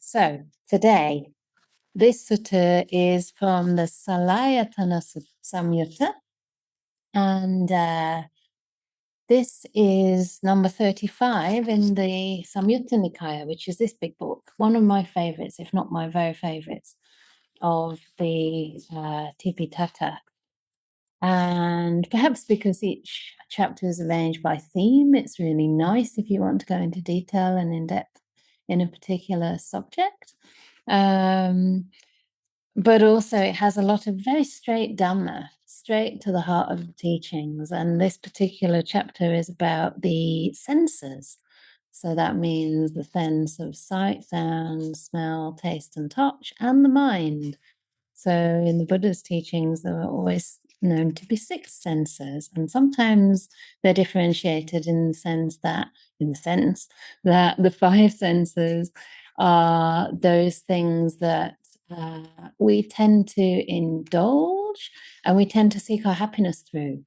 So today, this sutta is from the Salayatana Samyutta, and this is number 35 in the Samyutta Nikaya, which is this big book, one of my favorites, if not my very favorites, of the Tipitaka. And perhaps because each chapter is arranged by theme, it's really nice if you want to go into detail and in depth in a particular subject. But also it has a lot of very straight Dhamma, straight to the heart of the teachings. And this particular chapter is about the senses. So that means the sense of sight, sound, smell, taste, and touch, and the mind. So in the Buddha's teachings, there are always known to be 6 senses, and sometimes they're differentiated in the sense that the 5 senses are those things that we tend to indulge and we tend to seek our happiness through,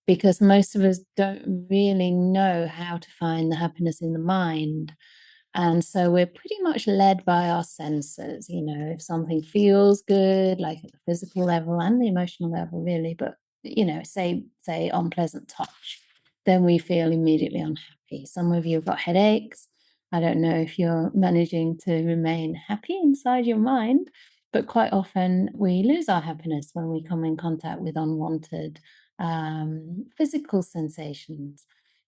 because most of us don't really know how to find the happiness in the mind. And so we're pretty much led by our senses. You know, if something feels good, like at the physical level and the emotional level, really, but, you know, say unpleasant touch, then we feel immediately unhappy. Some of you have got headaches. I don't know if you're managing to remain happy inside your mind, but quite often we lose our happiness when we come in contact with unwanted physical sensations.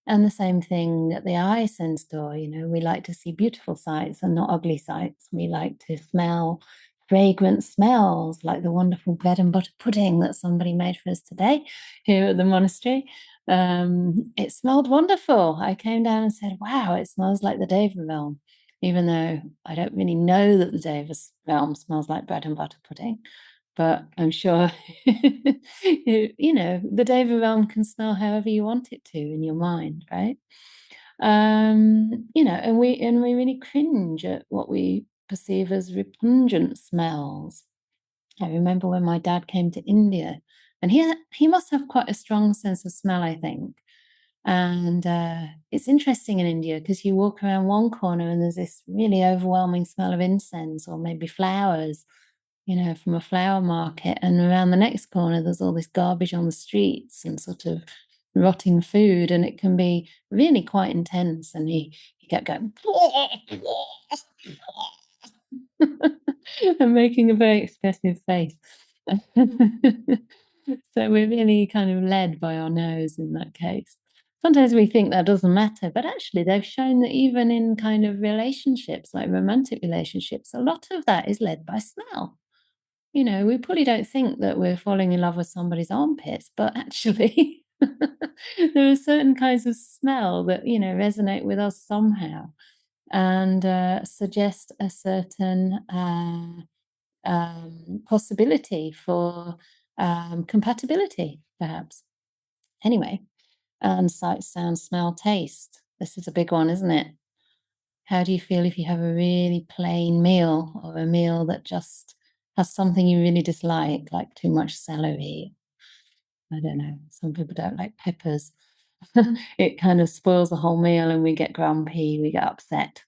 And the same thing at the eye sense door, you know, we like to see beautiful sights and not ugly sights. We like to smell fragrant smells like the wonderful bread and butter pudding that somebody made for us today here at the monastery. It smelled wonderful. I came down and said, wow, it smells like the Deva realm, even though I don't really know that the Deva realm smells like bread and butter pudding. But I'm sure, you know, the Deva realm can smell however you want it to in your mind, right? You know, and we really cringe at what we perceive as repugnant smells. I remember when my dad came to India, and he must have quite a strong sense of smell, I think. And it's interesting in India because you walk around one corner and there's this really overwhelming smell of incense or maybe flowers, you know, from a flower market. And around the next corner, there's all this garbage on the streets and sort of rotting food. And it can be really quite intense. And he kept going, and making a very expressive face. So we're really kind of led by our nose in that case. Sometimes we think that doesn't matter, but actually they've shown that even in kind of relationships, like romantic relationships, a lot of that is led by smell. You know, we probably don't think that we're falling in love with somebody's armpits, but actually there are certain kinds of smell that, you know, resonate with us somehow and suggest a certain possibility for compatibility, perhaps. Anyway, and sight, sound, smell, taste. This is a big one, isn't it? How do you feel if you have a really plain meal or a meal that just has something you really dislike, like too much celery? I don't know. Some people don't like peppers. It kind of spoils the whole meal and we get grumpy, we get upset.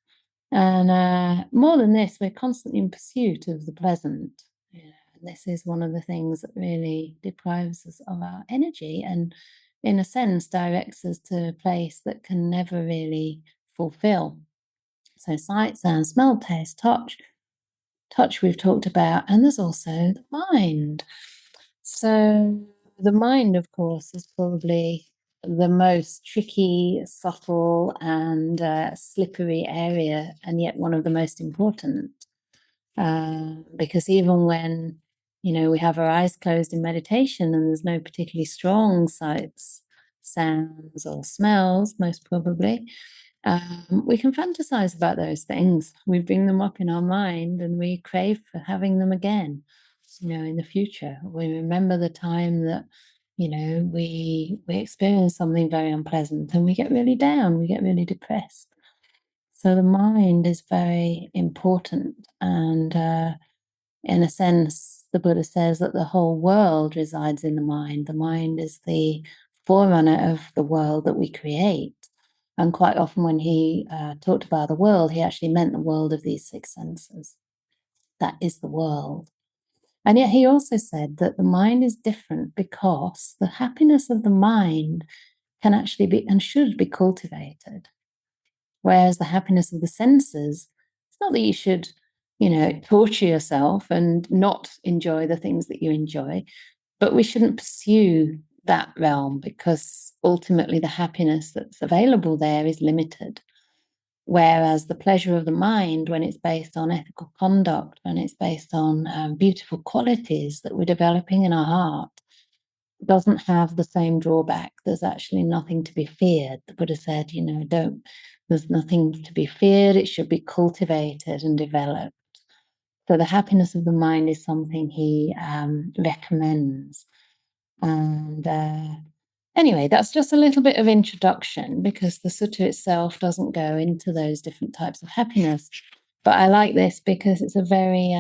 And more than this, we're constantly in pursuit of the pleasant. You know, and this is one of the things that really deprives us of our energy and, in a sense, directs us to a place that can never really fulfill. So sight, sound, smell, taste, touch. Touch we've talked about, and there's also the mind. So the mind, of course, is probably the most tricky, subtle, and slippery area, and yet one of the most important. Because even when, you know, we have our eyes closed in meditation and there's no particularly strong sights, sounds, or smells, most probably, we can fantasize about those things. We bring them up in our mind and we crave for having them again, you know, in the future. We remember the time that, you know, we experience something very unpleasant and we get really down, we get really depressed. So the mind is very important. And in a sense, the Buddha says that the whole world resides in the mind. The mind is the forerunner of the world that we create. And quite often when he talked about the world, he actually meant the world of these six senses. That is the world. And yet he also said that the mind is different because the happiness of the mind can actually be and should be cultivated. Whereas the happiness of the senses, it's not that you should, torture yourself and not enjoy the things that you enjoy, but we shouldn't pursue that realm because ultimately the happiness that's available there is limited. Whereas the pleasure of the mind, when it's based on ethical conduct, when it's based on beautiful qualities that we're developing in our heart, doesn't have the same drawback. There's actually nothing to be feared. The Buddha said, there's nothing to be feared. It should be cultivated and developed. So the happiness of the mind is something he recommends. And anyway, that's just a little bit of introduction because the sutta itself doesn't go into those different types of happiness. But I like this because it's a very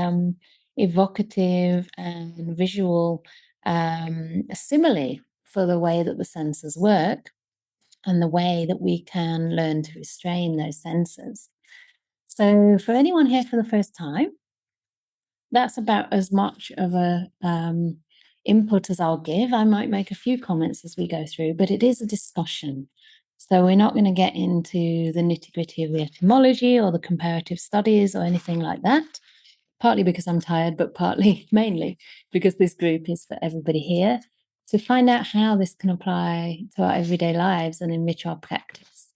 evocative and visual simile for the way that the senses work and the way that we can learn to restrain those senses. So for anyone here for the first time, that's about as much of a input as I'll give. I might make a few comments as we go through, but it is a discussion. So we're not going to get into the nitty-gritty of the etymology or the comparative studies or anything like that, partly because I'm tired, but partly, mainly, because this group is for everybody here to find out how this can apply to our everyday lives and enrich our practice.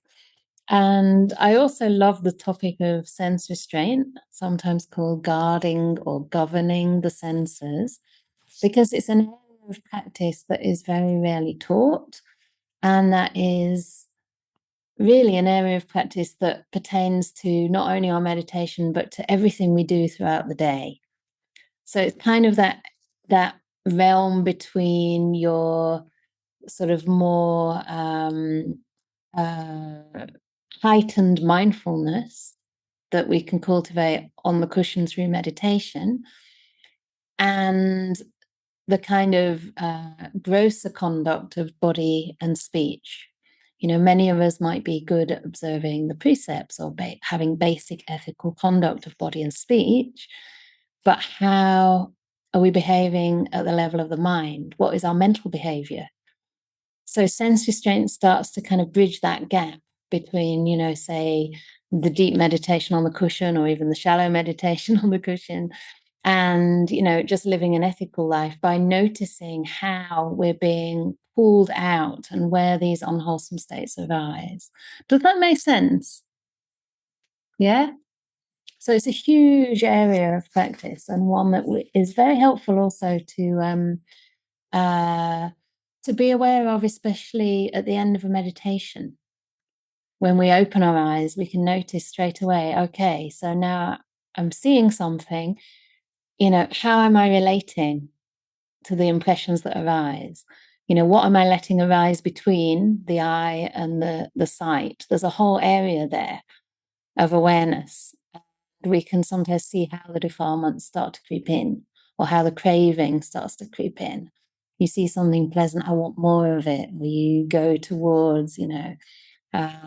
And I also love the topic of sense restraint, sometimes called guarding or governing the senses, because it's an area of practice that is very rarely taught. And that is really an area of practice that pertains to not only our meditation, but to everything we do throughout the day. So it's kind of that realm between your sort of more heightened mindfulness that we can cultivate on the cushion through meditation and the kind of grosser conduct of body and speech. Many of us might be good at observing the precepts or having basic ethical conduct of body and speech, but how are we behaving at the level of the mind? What is our mental behavior? So sense restraint starts to kind of bridge that gap between, say, the deep meditation on the cushion or even the shallow meditation on the cushion and, just living an ethical life by noticing how we're being pulled out and where these unwholesome states arise. Does that make sense? Yeah? So it's a huge area of practice and one that is very helpful also to be aware of, especially at the end of a meditation. When we open our eyes, we can notice straight away, okay, so now I'm seeing something, how am I relating to the impressions that arise? What am I letting arise between the eye and the sight? There's a whole area there of awareness. We can sometimes see how the defilements start to creep in or how the craving starts to creep in. You see something pleasant, I want more of it. Or you go towards, I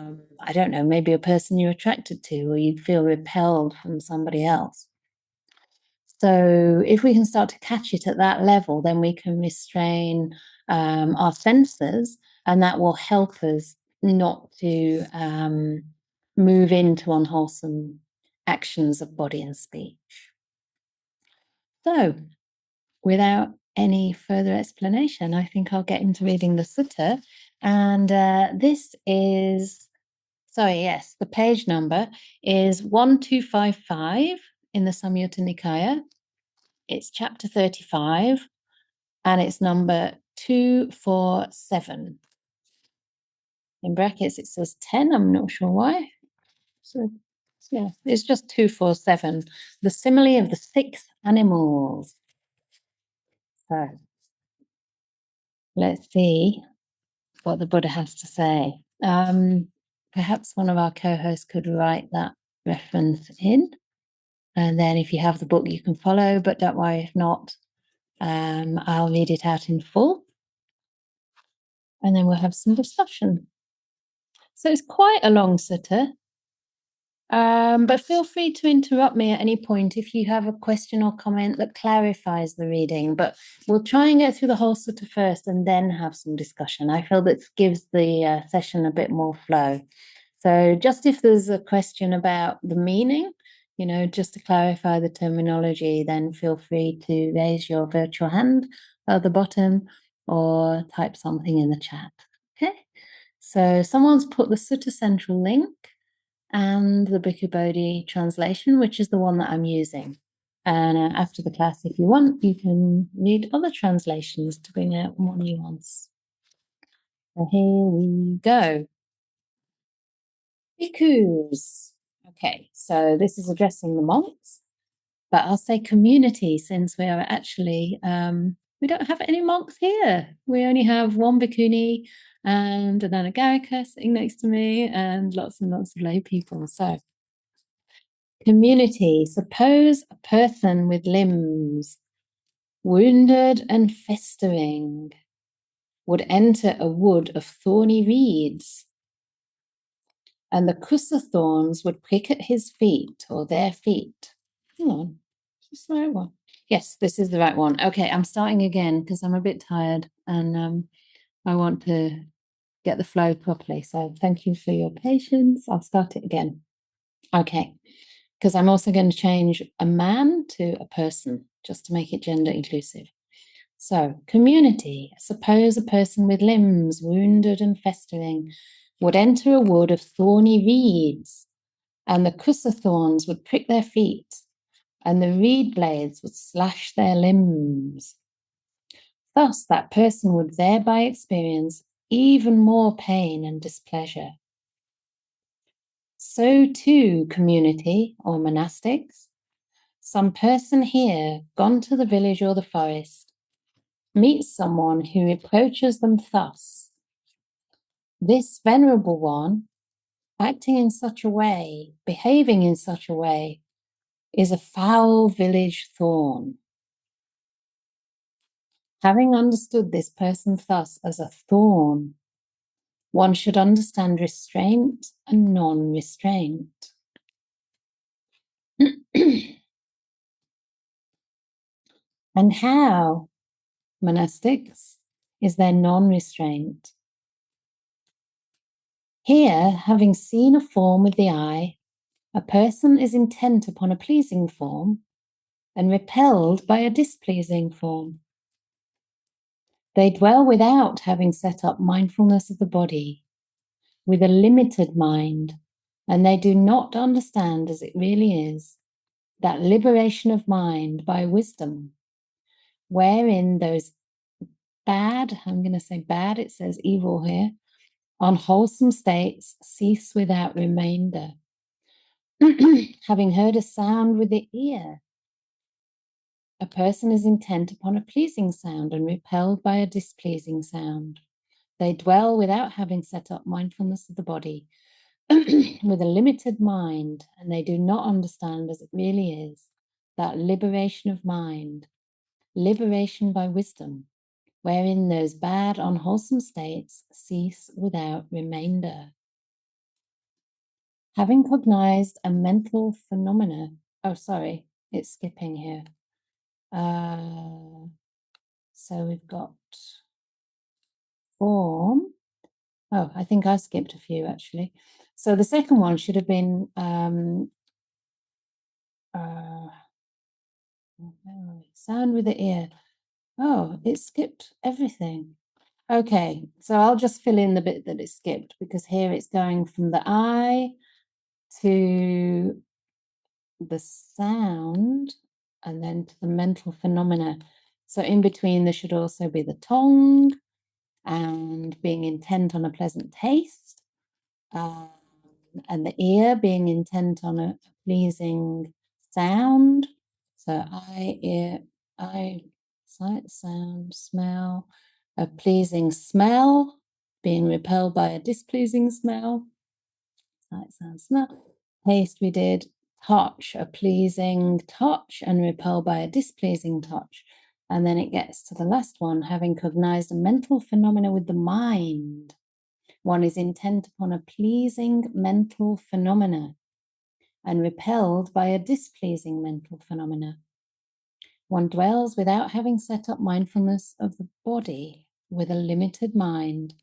don't know, maybe a person you're attracted to, or you feel repelled from somebody else. So if we can start to catch it at that level, then we can restrain our senses, and that will help us not to move into unwholesome actions of body and speech. So without any further explanation, I think I'll get into reading the sutta. And this is, the page number is 1255 in the Samyutta Nikaya. It's chapter 35, and it's number 247. In brackets, it says 10. I'm not sure why. So, yeah, it's just 247. The simile of the 6 animals. So, let's see what the Buddha has to say. Perhaps one of our co-hosts could write that reference in. And then if you have the book, you can follow, but don't worry if not. I'll read it out in full. And then we'll have some discussion. So it's quite a long sutta. But feel free to interrupt me at any point if you have a question or comment that clarifies the reading. But we'll try and get through the whole sutta first and then have some discussion. I feel that gives the session a bit more flow. So just if there's a question about the meaning, just to clarify the terminology, then feel free to raise your virtual hand at the bottom or type something in the chat. Okay, so someone's put the Sutta Central link and the Bhikkhu Bodhi translation, which is the one that I'm using. And after the class, if you want, you can read other translations to bring out more nuance. So here we go. Bhikkhus. Okay, so this is addressing the monks, but I'll say community since we are actually, we don't have any monks here. We only have one bhikkhuni and an anagarika sitting next to me and lots of lay people. So community. Suppose a person with limbs wounded and festering would enter a wood of thorny reeds, and the kusa thorns would prick at his feet or their feet. Hang on, is this the right one? Yes, this is the right one. Okay, I'm starting again because I'm a bit tired and I want to get the flow properly. So thank you for your patience. I'll start it again. Okay, because I'm also going to change a man to a person just to make it gender inclusive. So, community. Suppose a person with limbs wounded and festering would enter a wood of thorny reeds, and the kusa thorns would prick their feet, and the reed blades would slash their limbs. Thus, that person would thereby experience even more pain and displeasure. So too, community or monastics. Some person here, gone to the village or the forest, meets someone who reproaches them thus. This venerable one, acting in such a way, behaving in such a way, is a foul village thorn. Having understood this person thus as a thorn, one should understand restraint and non-restraint. And how, monastics, is there non-restraint? Here, having seen a form with the eye, a person is intent upon a pleasing form and repelled by a displeasing form. They dwell without having set up mindfulness of the body, with a limited mind, and they do not understand as it really is that liberation of mind by wisdom, wherein those bad, I'm going to say bad, it says evil here, unwholesome states cease without remainder. Having heard a sound with the ear, a person is intent upon a pleasing sound and repelled by a displeasing sound. They dwell without having set up mindfulness of the body with a limited mind, and they do not understand as it really is that liberation of mind, liberation by wisdom, wherein those bad, unwholesome states cease without remainder. Having cognized a mental phenomena, it's skipping here. So we've got form. Oh, I think I skipped a few actually. So the second one should have been sound with the ear. Oh, it skipped everything. Okay, so I'll just fill in the bit that it skipped because here it's going from the eye to the sound and then to the mental phenomena. So in between there should also be the tongue and being intent on a pleasant taste, and the ear being intent on a pleasing sound. So eye, ear, sight, sound, smell, a pleasing smell, being repelled by a displeasing smell. Sight, sound, smell. Taste we did. Touch, a pleasing touch and repelled by a displeasing touch. And then it gets to the last one, having cognized a mental phenomena with the mind. One is intent upon a pleasing mental phenomena and repelled by a displeasing mental phenomena. One dwells without having set up mindfulness of the body with a limited mind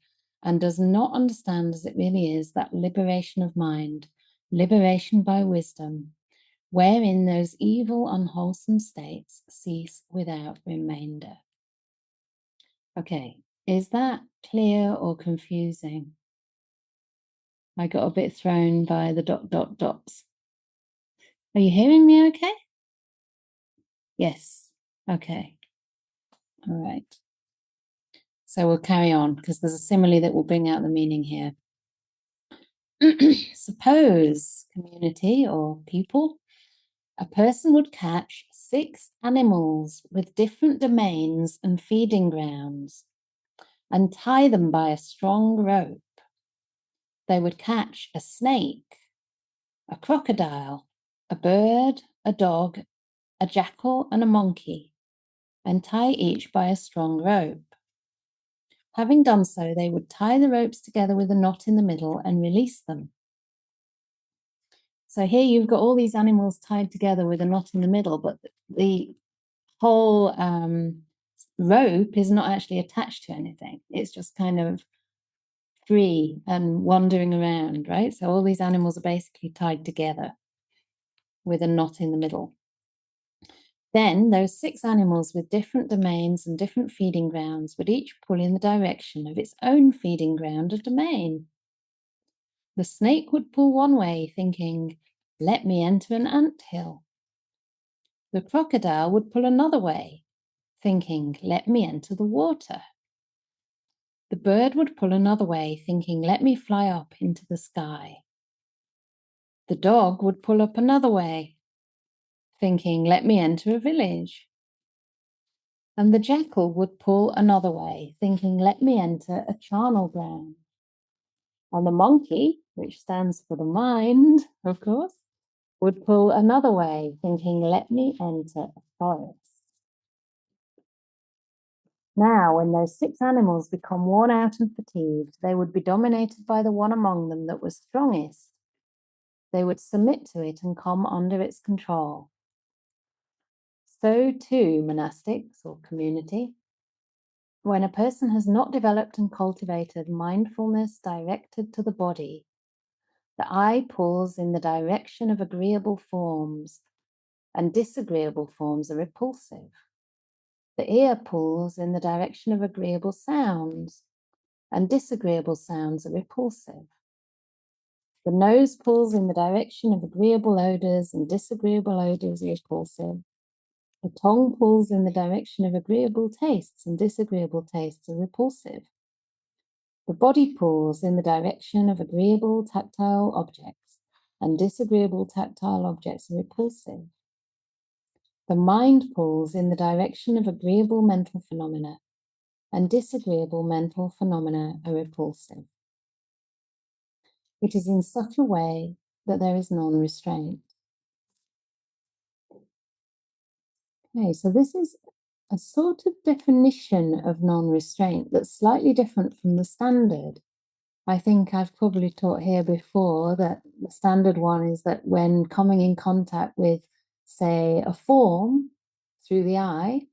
and does not understand as it really is that liberation of mind, liberation by wisdom, wherein those evil, unwholesome states cease without remainder. Okay, is that clear or confusing? I got a bit thrown by the ... dots. Are you hearing me okay? Yes. Okay. All right. So we'll carry on because there's a simile that will bring out the meaning here. Suppose, community or people, a person would catch 6 animals with different domains and feeding grounds and tie them by a strong rope. They would catch a snake, a crocodile, a bird, a dog, a jackal, and a monkey, and tie each by a strong rope. Having done so, they would tie the ropes together with a knot in the middle and release them. So here you've got all these animals tied together with a knot in the middle, but the whole rope is not actually attached to anything. It's just kind of free and wandering around, right? So all these animals are basically tied together with a knot in the middle. Then those 6 animals with different domains and different feeding grounds would each pull in the direction of its own feeding ground or domain. The snake would pull one way, thinking, "Let me enter an ant hill." The crocodile would pull another way, thinking, "Let me enter the water." The bird would pull another way, thinking, "Let me fly up into the sky." The dog would pull up another way, thinking, "Let me enter a village." And the jackal would pull another way, thinking, "Let me enter a charnel ground." And the monkey, which stands for the mind, of course, would pull another way, thinking, "Let me enter a forest." Now, when those 6 animals become worn out and fatigued, they would be dominated by the one among them that was strongest. They would submit to it and come under its control. So too, monastics or community, when a person has not developed and cultivated mindfulness directed to the body, the eye pulls in the direction of agreeable forms, and disagreeable forms are repulsive. The ear pulls in the direction of agreeable sounds, and disagreeable sounds are repulsive. The nose pulls in the direction of agreeable odors, and disagreeable odors are repulsive. The tongue pulls in the direction of agreeable tastes, and disagreeable tastes are repulsive. The body pulls in the direction of agreeable tactile objects, and disagreeable tactile objects are repulsive. The mind pulls in the direction of agreeable mental phenomena, and disagreeable mental phenomena are repulsive. It is in such a way that there is non-restraint. Okay, so this is a sort of definition of non-restraint that's slightly different from the standard. I think I've probably taught here before that the standard one is that when coming in contact with, say, a form through the eye,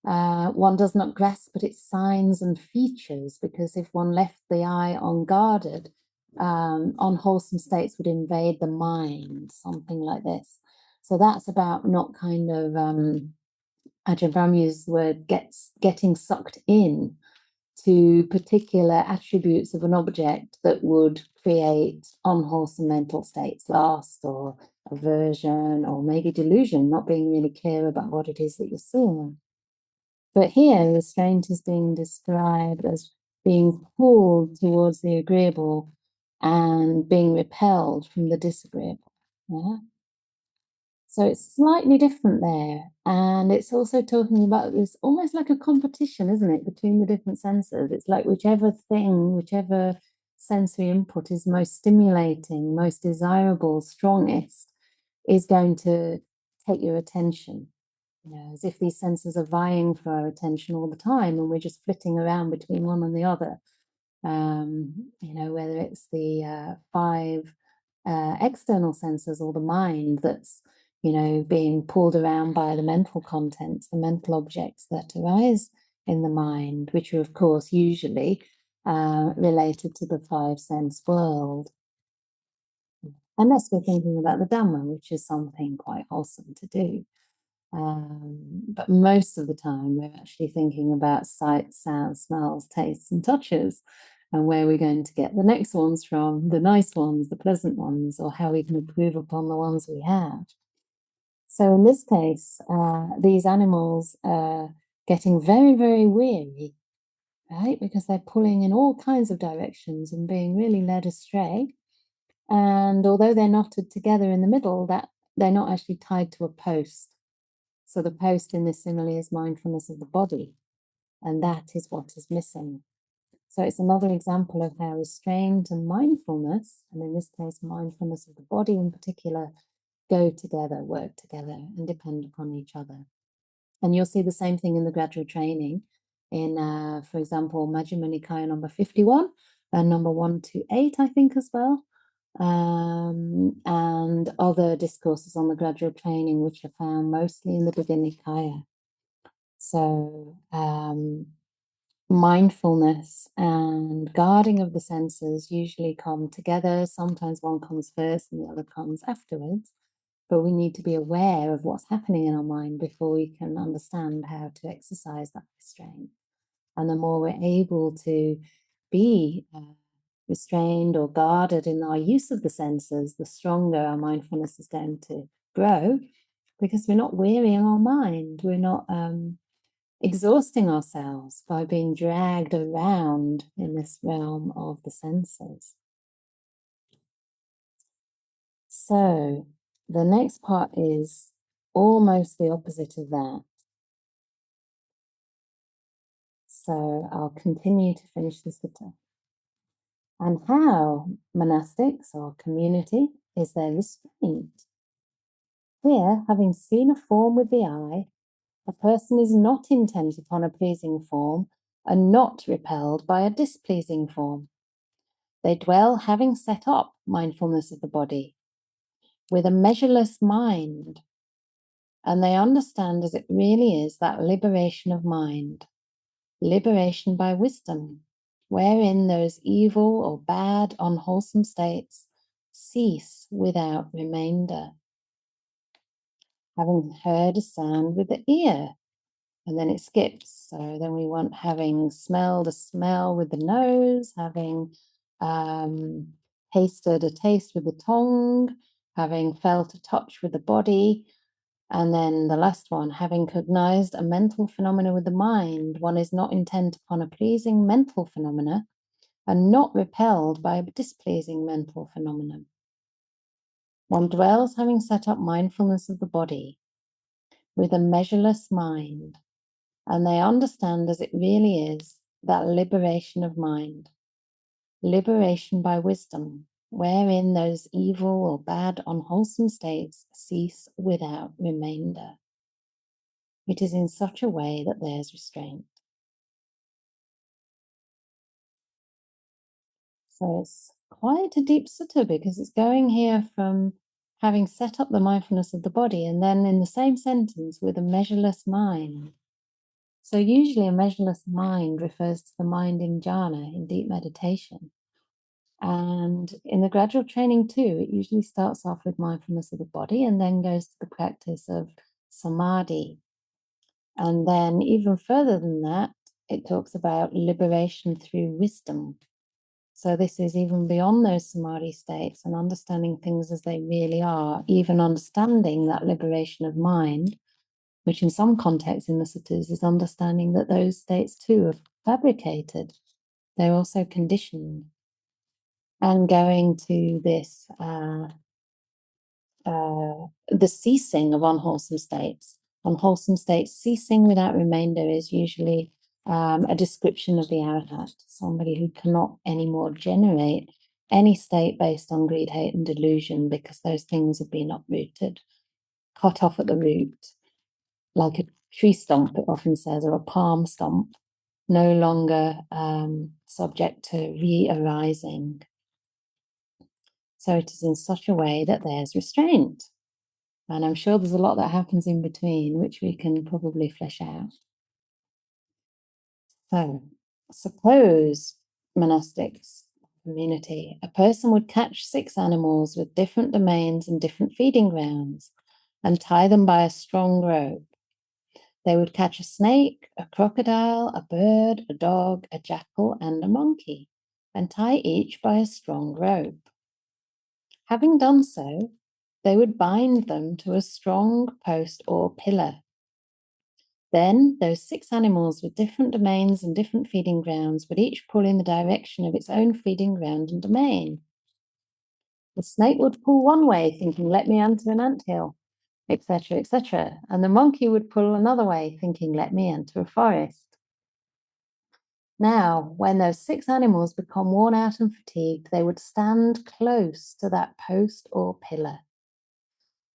one does not grasp at its signs and features, because if one left the eye unguarded, unwholesome states would invade the mind, something like this. So that's about not kind of, Ajahn Brahm uses the word getting sucked in to particular attributes of an object that would create unwholesome mental states, lust or aversion or maybe delusion, not being really clear about what it is that you're seeing. But here, restraint is being described as being pulled towards the agreeable and being repelled from the disagreeable. Yeah? So it's slightly different there. And it's also talking about this almost like a competition, isn't it, between the different senses? It's like whichever sensory input is most stimulating, most desirable, strongest, is going to take your attention. You know, as if these senses are vying for our attention all the time, and we're just flitting around between one and the other. Whether it's the 5 external senses or the mind that's, being pulled around by the mental contents, the mental objects that arise in the mind, which are, of course, usually related to the 5 sense world. Unless we're thinking about the Dhamma, which is something quite wholesome to do. But most of the time, we're actually thinking about sights, sounds, smells, tastes, and touches, and where we're going to get the next ones from, the nice ones, the pleasant ones, or how we can improve upon the ones we have. So in this case, these animals are getting very, very weary, right? Because they're pulling in all kinds of directions and being really led astray. And although they're knotted together in the middle, that they're not actually tied to a post. So the post in this simile is mindfulness of the body, and that is what is missing. So it's another example of how restraint and mindfulness, and in this case, mindfulness of the body in particular, go together, work together, and depend upon each other. And you'll see the same thing in the gradual training in, for example, Majjhima Nikaya number 51, and number 128, I think, as well. And other discourses on the gradual training, which are found mostly in the Digha Nikaya. So mindfulness and guarding of the senses usually come together. Sometimes one comes first and the other comes afterwards, but we need to be aware of what's happening in our mind before we can understand how to exercise that restraint. And the more we're able to be restrained or guarded in our use of the senses, the stronger our mindfulness is going to grow, because we're not wearying our mind. We're not exhausting ourselves by being dragged around in this realm of the senses. So the next part is almost the opposite of that. So I'll continue to finish the sutta. And how monastics or community is their restraint? Here, having seen a form with the eye, a person is not intent upon a pleasing form and not repelled by a displeasing form. They dwell, having set up mindfulness of the body with a measureless mind, and they understand as it really is that liberation of mind, liberation by wisdom, wherein those evil or bad, unwholesome states cease without remainder. Having heard a sound with the ear, and then it skips. So then we want having smelled a smell with the nose, having tasted a taste with the tongue, having felt a touch with the body, and then the last one, having cognized a mental phenomena with the mind. One is not intent upon a pleasing mental phenomena and not repelled by a displeasing mental phenomenon. One dwells, having set up mindfulness of the body with a measureless mind, and they understand as it really is that liberation of mind, liberation by wisdom, wherein those evil or bad, unwholesome states cease without remainder. It is in such a way that there's restraint. So it's quite a deep sutta, because it's going here from having set up the mindfulness of the body, and then in the same sentence with a measureless mind. So usually a measureless mind refers to the mind in jhana, in deep meditation. And in the gradual training too, it usually starts off with mindfulness of the body and then goes to the practice of samadhi. And then even further than that, it talks about liberation through wisdom. So this is even beyond those samadhi states and understanding things as they really are, even understanding that liberation of mind, which in some contexts in the suttas is understanding that those states too are fabricated. They're also conditioned. And going to this, the ceasing of unwholesome states. Unwholesome states ceasing without remainder is usually a description of the arahat, somebody who cannot anymore generate any state based on greed, hate, and delusion, because those things have been uprooted, cut off at the root, like a tree stump, it often says, or a palm stump. no longer subject to re-arising. So it is in such a way that there's restraint. And I'm sure there's a lot that happens in between, which we can probably flesh out. So suppose, monastics, community, a person would catch 6 animals with different domains and different feeding grounds and tie them by a strong rope. They would catch a snake, a crocodile, a bird, a dog, a jackal, and a monkey, and tie each by a strong rope. Having done so, they would bind them to a strong post or pillar. Then those 6 animals with different domains and different feeding grounds would each pull in the direction of its own feeding ground and domain. The snake would pull one way, thinking, let me enter an anthill, etc., etc. And the monkey would pull another way, thinking, let me enter a forest. Now, when those 6 animals become worn out and fatigued, they would stand close to that post or pillar.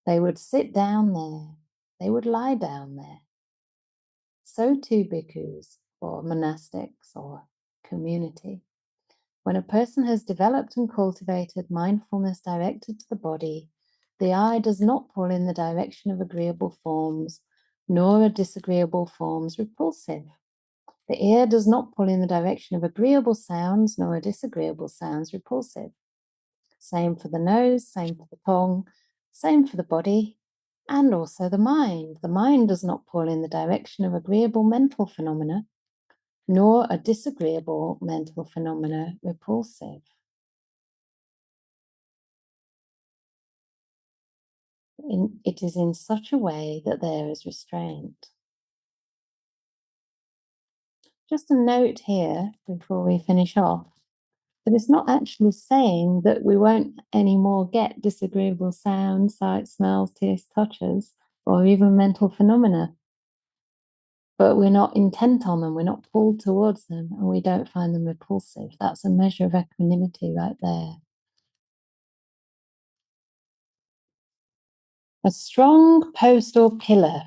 They would sit down there. They would lie down there. So too, bhikkhus, or monastics, or community. When a person has developed and cultivated mindfulness directed to the body, the eye does not pull in the direction of agreeable forms, nor are disagreeable forms repulsive. The ear does not pull in the direction of agreeable sounds, nor are disagreeable sounds repulsive. Same for the nose, same for the tongue, same for the body, and also the mind. The mind does not pull in the direction of agreeable mental phenomena, nor are disagreeable mental phenomena repulsive. It is in such a way that there is restraint. Just a note here before we finish off, that it's not actually saying that we won't anymore get disagreeable sounds, sights, smells, tastes, touches, or even mental phenomena. But we're not intent on them, we're not pulled towards them, and we don't find them repulsive. That's a measure of equanimity right there. A strong post or pillar.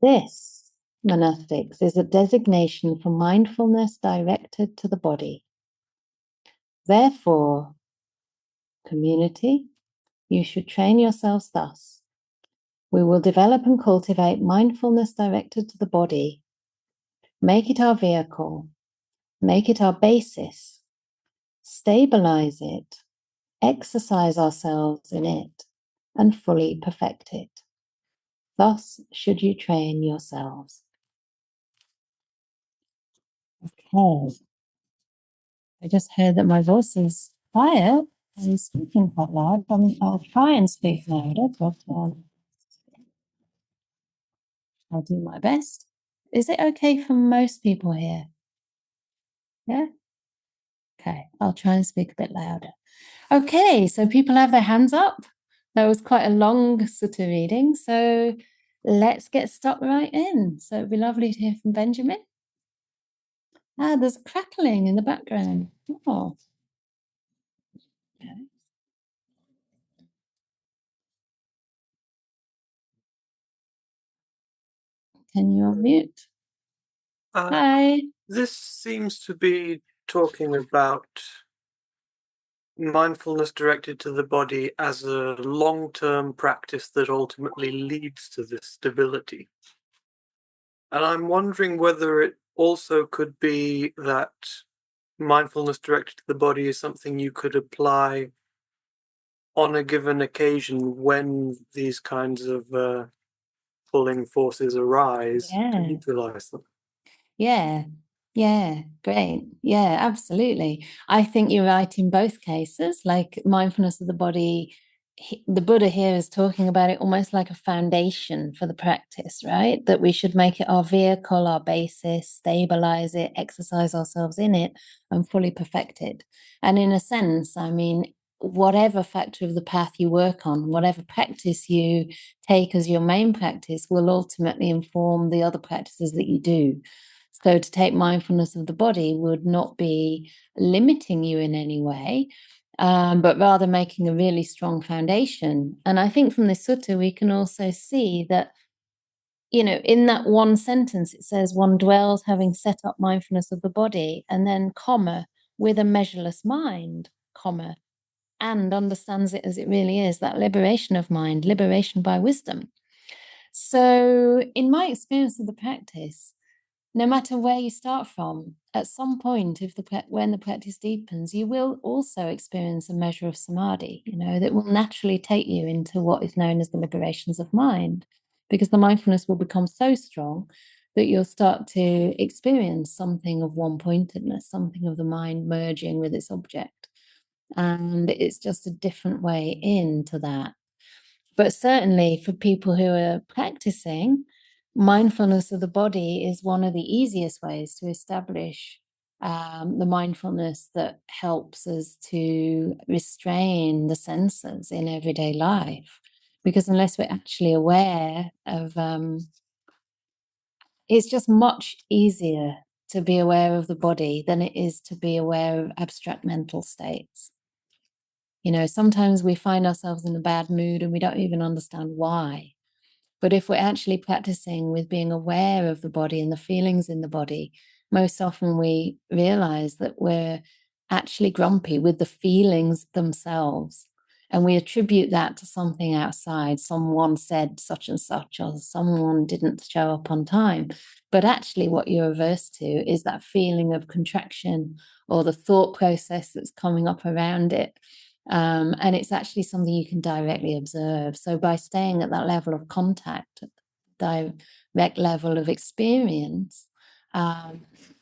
This, monastics, is a designation for mindfulness directed to the body. Therefore, community, you should train yourselves thus. We will develop and cultivate mindfulness directed to the body, make it our vehicle, make it our basis, stabilize it, exercise ourselves in it, and fully perfect it. Thus should you train yourselves. Okay. I just heard that my voice is quiet and speaking quite loud. I'll try and speak louder, but I'll do my best. Is it okay for most people here? Yeah? Okay, I'll try and speak a bit louder. Okay, so people have their hands up. That was quite a long Sutta reading, so let's get stuck right in. So it'd be lovely to hear from Benjamin. Ah, there's crackling in the background. Oh. Okay. Can you unmute? Hi. This seems to be talking about mindfulness directed to the body as a long-term practice that ultimately leads to this stability. And I'm wondering whether it also could be that mindfulness directed to the body is something you could apply on a given occasion when these kinds of pulling forces arise to neutralize them. Yeah, great. Yeah, absolutely. I think you're right in both cases. Like mindfulness of the body, the Buddha here is talking about it almost like a foundation for the practice, right? That we should make it our vehicle, our basis, stabilize it, exercise ourselves in it, and fully perfect it. And in a sense, I mean, whatever factor of the path you work on, whatever practice you take as your main practice, will ultimately inform the other practices that you do. So to take mindfulness of the body would not be limiting you in any way, but rather making a really strong foundation. And I think from this sutta, we can also see that, in that one sentence, it says one dwells having set up mindfulness of the body, and then comma, with a measureless mind, comma, and understands it as it really is, that liberation of mind, liberation by wisdom. So in my experience of the practice, no matter where you start from, at some point, when the practice deepens, you will also experience a measure of samadhi, that will naturally take you into what is known as the liberations of mind, because the mindfulness will become so strong that you'll start to experience something of one-pointedness, something of the mind merging with its object. And it's just a different way into that. But certainly for people who are practicing, mindfulness of the body is one of the easiest ways to establish the mindfulness that helps us to restrain the senses in everyday life. Because unless we're actually aware of, it's just much easier to be aware of the body than it is to be aware of abstract mental states. Sometimes we find ourselves in a bad mood and we don't even understand why. But if we're actually practicing with being aware of the body and the feelings in the body, most often we realize that we're actually grumpy with the feelings themselves. And we attribute that to something outside. Someone said such and such, or someone didn't show up on time. But actually, what you're averse to is that feeling of contraction or the thought process that's coming up around it. And it's actually something you can directly observe. So by staying at that level of contact, direct level of experience,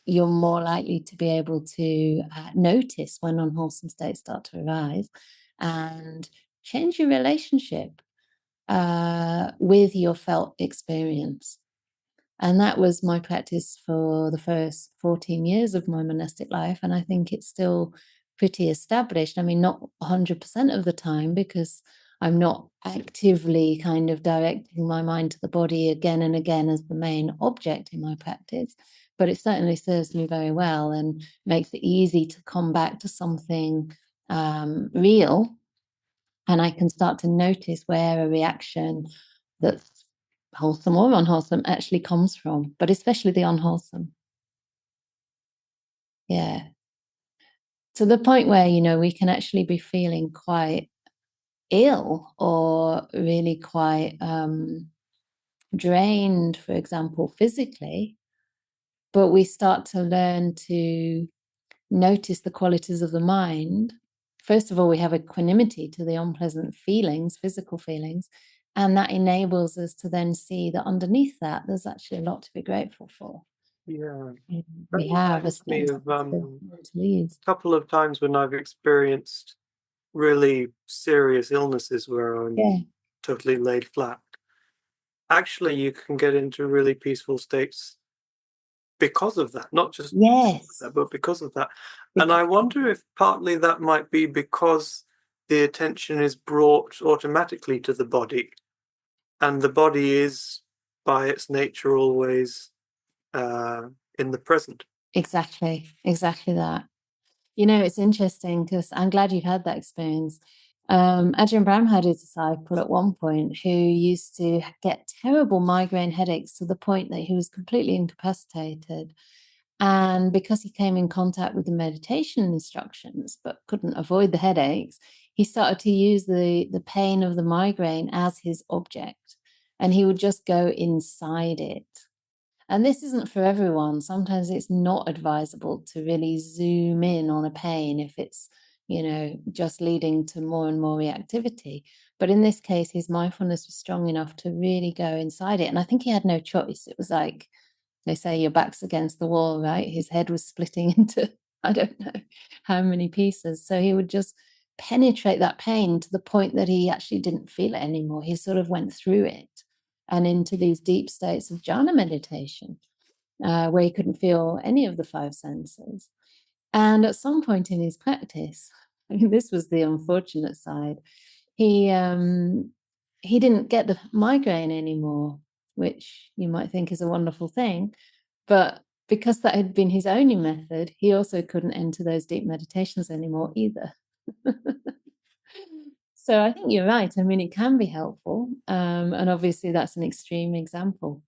you're more likely to be able to notice when unwholesome states start to arise and change your relationship with your felt experience. And that was my practice for the first 14 years of my monastic life. And I think it's still pretty established. I mean, not 100% of the time, because I'm not actively kind of directing my mind to the body again and again as the main object in my practice. But it certainly serves me very well and makes it easy to come back to something real. And I can start to notice where a reaction that's wholesome or unwholesome actually comes from, but especially the unwholesome. Yeah. To the point where, we can actually be feeling quite ill or really quite drained, for example, physically, but we start to learn to notice the qualities of the mind. First of all, we have equanimity to the unpleasant feelings, physical feelings, and that enables us to then see that underneath that, there's actually a lot to be grateful for. Yeah. We have a Me of mental ease. couple of times when I've experienced really serious illnesses where I'm totally laid flat. Actually, you can get into really peaceful states because of that, not just that, but because of that. And I wonder if partly that might be because the attention is brought automatically to the body, and the body is, by its nature, always in the present. Exactly that. It's interesting because I'm glad you've had that experience. Ajahn Brahm had a disciple at one point who used to get terrible migraine headaches to the point that he was completely incapacitated. And because he came in contact with the meditation instructions but couldn't avoid the headaches, he started to use the pain of the migraine as his object. And he would just go inside it. And this isn't for everyone. Sometimes it's not advisable to really zoom in on a pain if it's, just leading to more and more reactivity. But in this case, his mindfulness was strong enough to really go inside it. And I think he had no choice. It was like, they say your back's against the wall, right? His head was splitting into, I don't know how many pieces. So he would just penetrate that pain to the point that he actually didn't feel it anymore. He sort of went through it and into these deep states of jhana meditation, where he couldn't feel any of the five senses. And at some point in his practice, I mean, this was the unfortunate side, he didn't get the migraine anymore, which you might think is a wonderful thing. But because that had been his only method, he also couldn't enter those deep meditations anymore either. So I think you're right. I mean, it can be helpful. And obviously that's an extreme example.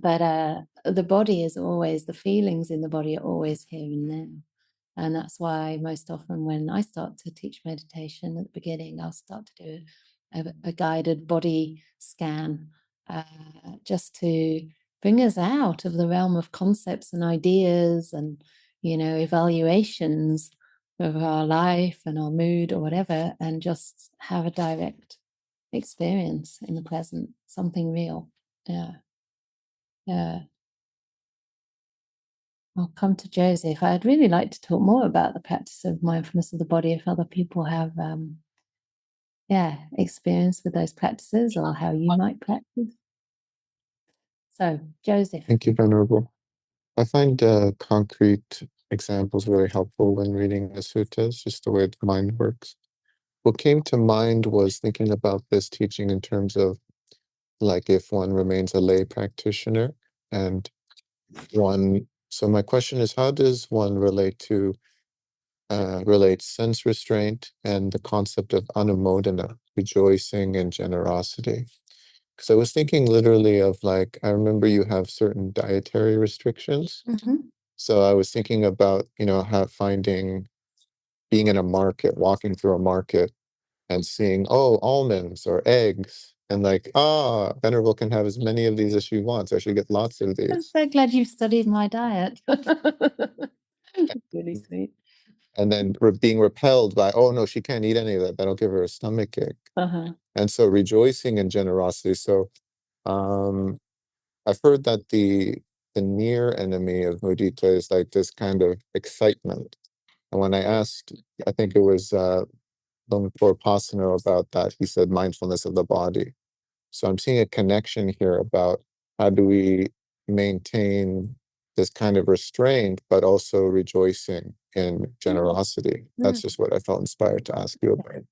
But the body is always, the feelings in the body are always here and now. And that's why most often when I start to teach meditation at the beginning, I'll start to do a guided body scan, just to bring us out of the realm of concepts and ideas and, evaluations of our life and our mood or whatever, and just have a direct experience in the present, something real. Yeah. Yeah. I'll come to Joseph. I'd really like to talk more about the practice of mindfulness of the body if other people have, experience with those practices or how you might practice. So, Joseph. Thank you, Venerable. I find concrete examples really helpful when reading the suttas, just the way the mind works. What came to mind was thinking about this teaching in terms of like if one remains a lay practitioner and so my question is, how does one relate sense restraint and the concept of anumodana, rejoicing and generosity? Because I was thinking literally of like, I remember you have certain dietary restrictions. Mm-hmm. So I was thinking about, being in a market, walking through a market and seeing, oh, almonds or eggs. And like, Venerable can have as many of these as she wants. I should get lots of I'm these. so glad you've studied my diet. Really sweet. And then being repelled by, oh no, she can't eat any of that. That'll give her a stomach ache. Uh-huh. And so rejoicing in generosity. So I've heard that the near enemy of mudita is like this kind of excitement. And when I asked, I think it was Longpo Pasano about that, he said mindfulness of the body. So I'm seeing a connection here about how do we maintain this kind of restraint, but also rejoicing in generosity. That's just what I felt inspired to ask you about.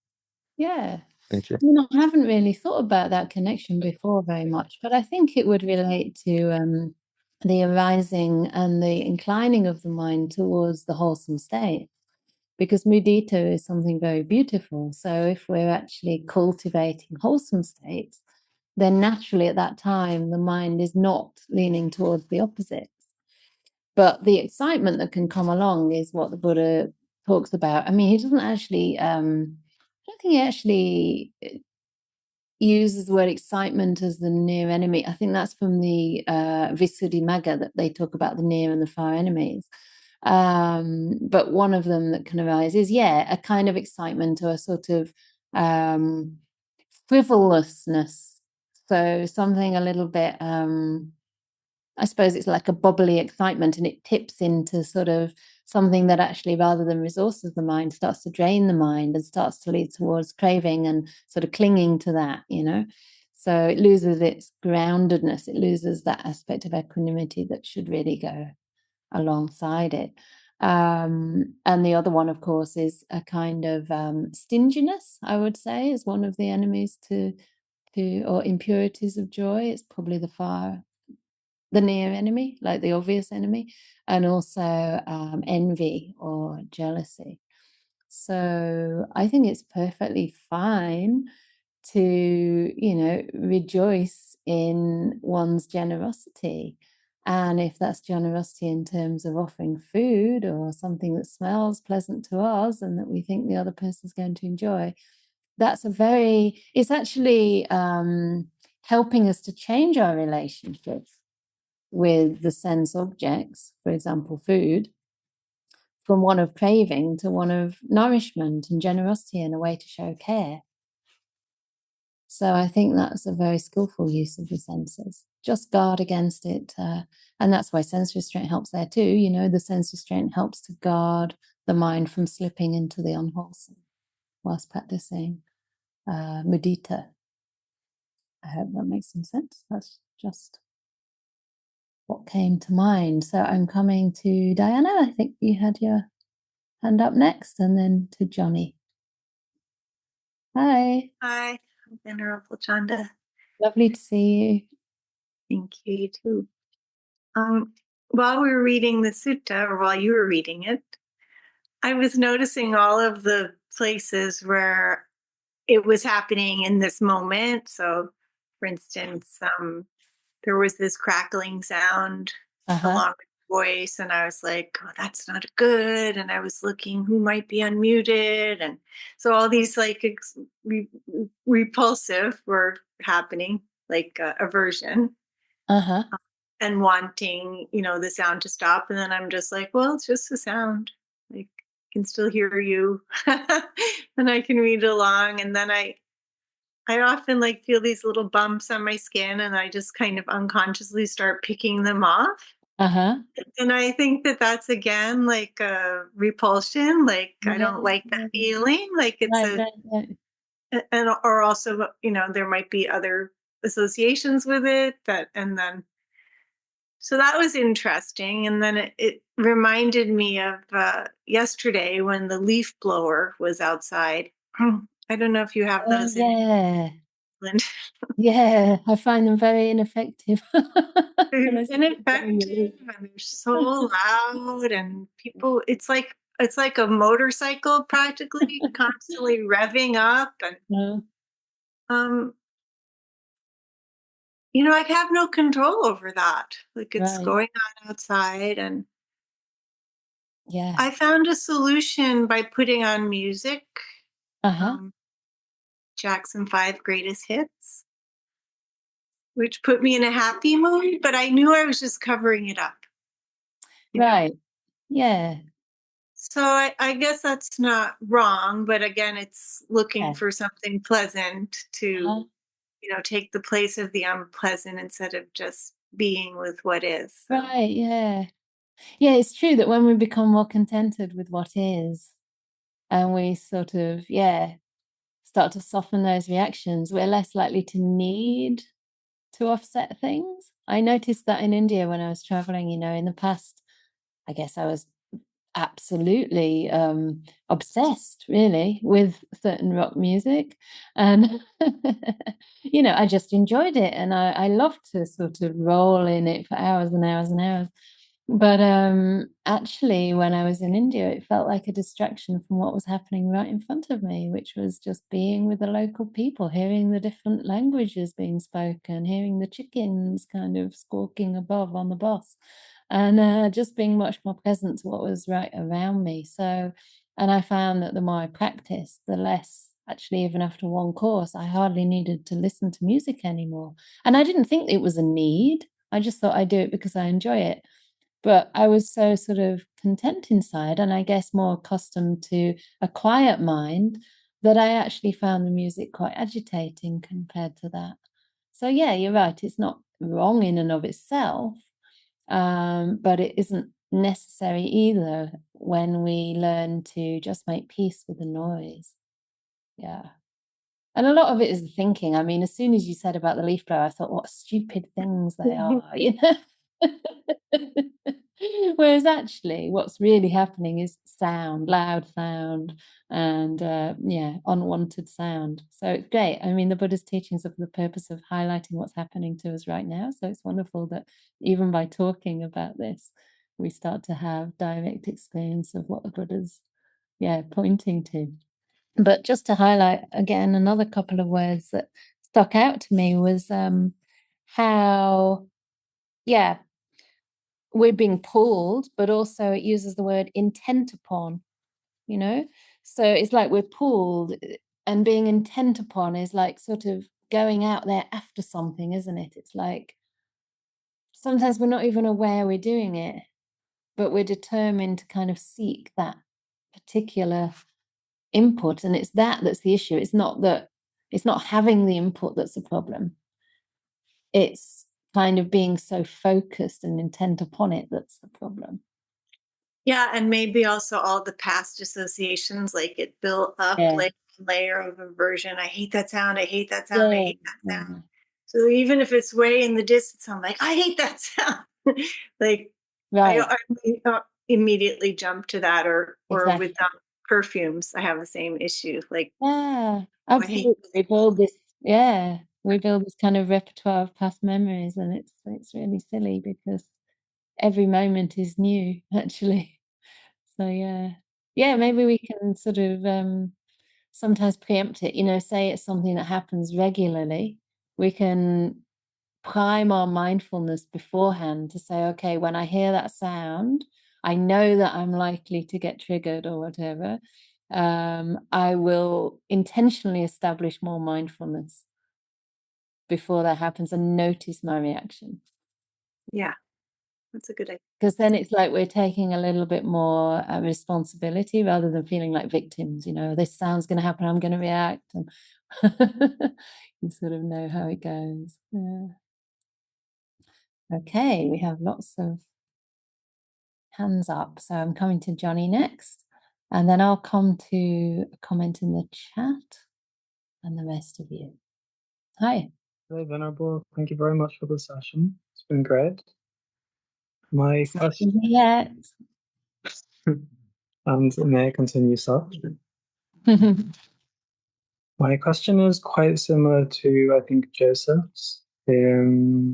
Yeah. Thank you. I haven't really thought about that connection before very much, but I think it would relate to the arising and the inclining of the mind towards the wholesome state, because mudita is something very beautiful. So if we're actually cultivating wholesome states, then naturally at that time the mind is not leaning towards the opposites. But the excitement that can come along is what the Buddha talks about. I mean, he doesn't actually, I don't think he actually uses the word excitement as the near enemy. I think that's from the Visuddhimagga, that they talk about the near and the far enemies. But one of them that can arise is, a kind of excitement or a sort of frivolousness. So something a little bit, I suppose it's like a bubbly excitement, and it tips into sort of something that actually, rather than resources the mind, starts to drain the mind and starts to lead towards craving and sort of clinging to that, So it loses its groundedness. It loses that aspect of equanimity that should really go alongside it. And the other one, of course, is a kind of stinginess, I would say, is one of the enemies to or impurities of joy. It's probably the near enemy, like the obvious enemy, and also envy or jealousy. So I think it's perfectly fine to, rejoice in one's generosity. And if that's generosity in terms of offering food or something that smells pleasant to us and that we think the other person's going to enjoy, it's actually helping us to change our relationships with the sense objects, for example, food, from one of craving to one of nourishment and generosity and a way to show care. So I think that's a very skillful use of the senses. Just guard against it. And that's why sense restraint helps there too. The sense restraint helps to guard the mind from slipping into the unwholesome whilst practicing mudita. I hope that makes some sense. That's just what came to mind. So I'm coming to Diana. I think you had your hand up next, and then to Johnny. Hi. Hi, Venerable Chanda. Lovely to see you. Thank you, you too. While we were reading the sutta, or while you were reading it, I was noticing all of the places where it was happening in this moment. So, for instance, there was this crackling sound Uh-huh. along with the voice, and I was like, oh, that's not good. And I was looking who might be unmuted, and so all these like repulsive were happening, like aversion Uh-huh. and wanting, the sound to stop. And then I'm just like, well, it's just a sound. Like, I can still hear you, and I can read along. And then I often like feel these little bumps on my skin, and I just kind of unconsciously start picking them off. Uh-huh. And I think that that's again like a repulsion. Like, I Yeah. don't like that feeling. Like it's Right, right. and or also, there might be other associations with it and then so that was interesting. And then it reminded me of yesterday when the leaf blower was outside. I don't know if you have Oh, those in yeah. England. Yeah, I find them very ineffective. They're When I see people blowing the ineffective leaf. and they're so loud, and people, it's like a motorcycle practically constantly revving up. And No. um I have no control over that. Like, it's Right. going on outside. And Yeah. I found a solution by putting on music, Uh-huh. um Jackson 5 greatest hits, which put me in a happy mood, but I knew I was just covering it up, you know. Right. Yeah. So I guess that's not wrong, but again, it's looking Yeah. for something pleasant to, Uh-huh. take the place of the unpleasant instead of just being with what is. So. Right, yeah. Yeah, it's true that when we become more contented with what is, and we sort of, start to soften those reactions, we're less likely to need to offset things. I noticed that in India when I was traveling, in the past, I guess I was absolutely obsessed really with certain rock music, and I just enjoyed it, and I loved to sort of roll in it for hours and hours and hours. But actually, when I was in India, it felt like a distraction from what was happening right in front of me, which was just being with the local people, hearing the different languages being spoken, hearing the chickens kind of squawking above on the bus, and just being much more present to what was right around me. So, and I found that the more I practiced, the less, actually, even after one course, I hardly needed to listen to music anymore. And I didn't think it was a need. I just thought I'd do it because I enjoy it. But I was so sort of content inside, and I guess more accustomed to a quiet mind, that I actually found the music quite agitating compared to that. So yeah, you're right. It's not wrong in and of itself, but it isn't necessary either when we learn to just make peace with the noise. Yeah. And a lot of it is the thinking. I mean, as soon as you said about the leaf blower, I thought, what stupid things they are. Whereas actually, what's really happening is sound, loud sound, and unwanted sound. So it's great. I mean, the Buddha's teachings are for the purpose of highlighting what's happening to us right now. So it's wonderful that even by talking about this, we start to have direct experience of what the Buddha's, pointing to. But just to highlight again, another couple of words that stuck out to me was how, we're being pulled, but also it uses the word intent upon, you know? So it's like we're pulled, and being intent upon is like sort of going out there after something, isn't it? It's like sometimes we're not even aware we're doing it, but we're determined to kind of seek that particular input, and it's that's the issue. It's not having the input that's the problem. It's kind of being so focused and intent upon it that's the problem. Yeah, and maybe also all the past associations, like it built up Yeah. like a layer of aversion. I hate that sound. I hate that sound. I Yeah. hate that sound. So even if it's way in the distance, I'm like, I hate that sound. Like, Right. I immediately jump to that, or with Exactly. perfumes, I have the same issue. Like, Yeah, I hate absolutely. We build this kind of repertoire of past memories, and it's really silly because every moment is new, actually. So yeah, maybe we can sort of sometimes preempt it. Say it's something that happens regularly. We can prime our mindfulness beforehand to say, okay, when I hear that sound, I know that I'm likely to get triggered or whatever. I will intentionally establish more mindfulness before that happens and notice my reaction. Yeah, that's a good idea. Because then it's like we're taking a little bit more responsibility rather than feeling like victims. You know, this sound's going to happen, I'm going to react. And you sort of know how it goes. Yeah. Okay, we have lots of hands up. So I'm coming to Johnny next. And then I'll come to a comment in the chat and the rest of you. Hi. Hello, Venerable. Thank you very much for the session. It's been great. My question, Yet. and may I continue such? My question is quite similar to, I think, Joseph's. It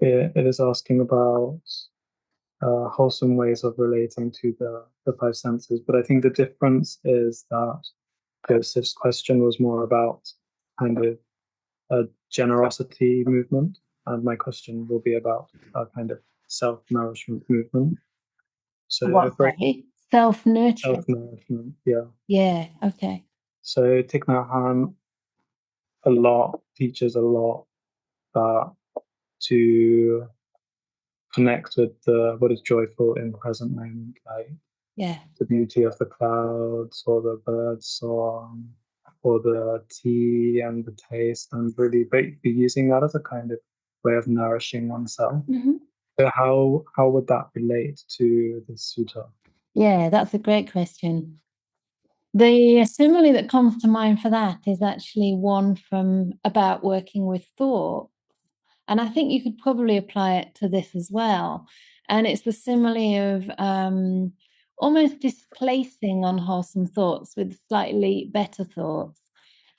is asking about wholesome ways of relating to the five senses, but I think the difference is that Joseph's question was more about kind of a generosity movement, and my question will be about a kind of self-nourishment movement. So What, sorry? Self-nurturing. self-nourishment, yeah. Yeah, okay. So Thich Nhat Hanh teaches a lot that to connect with what is joyful in the present moment, like Yeah. the beauty of the clouds or the bird song or the tea and the taste, and really be using that as a kind of way of nourishing oneself. Mm-hmm. So how would that relate to the sutta? Yeah, that's a great question. The simile that comes to mind for that is actually one from about working with thought. And I think you could probably apply it to this as well. And it's the simile of almost displacing unwholesome thoughts with slightly better thoughts.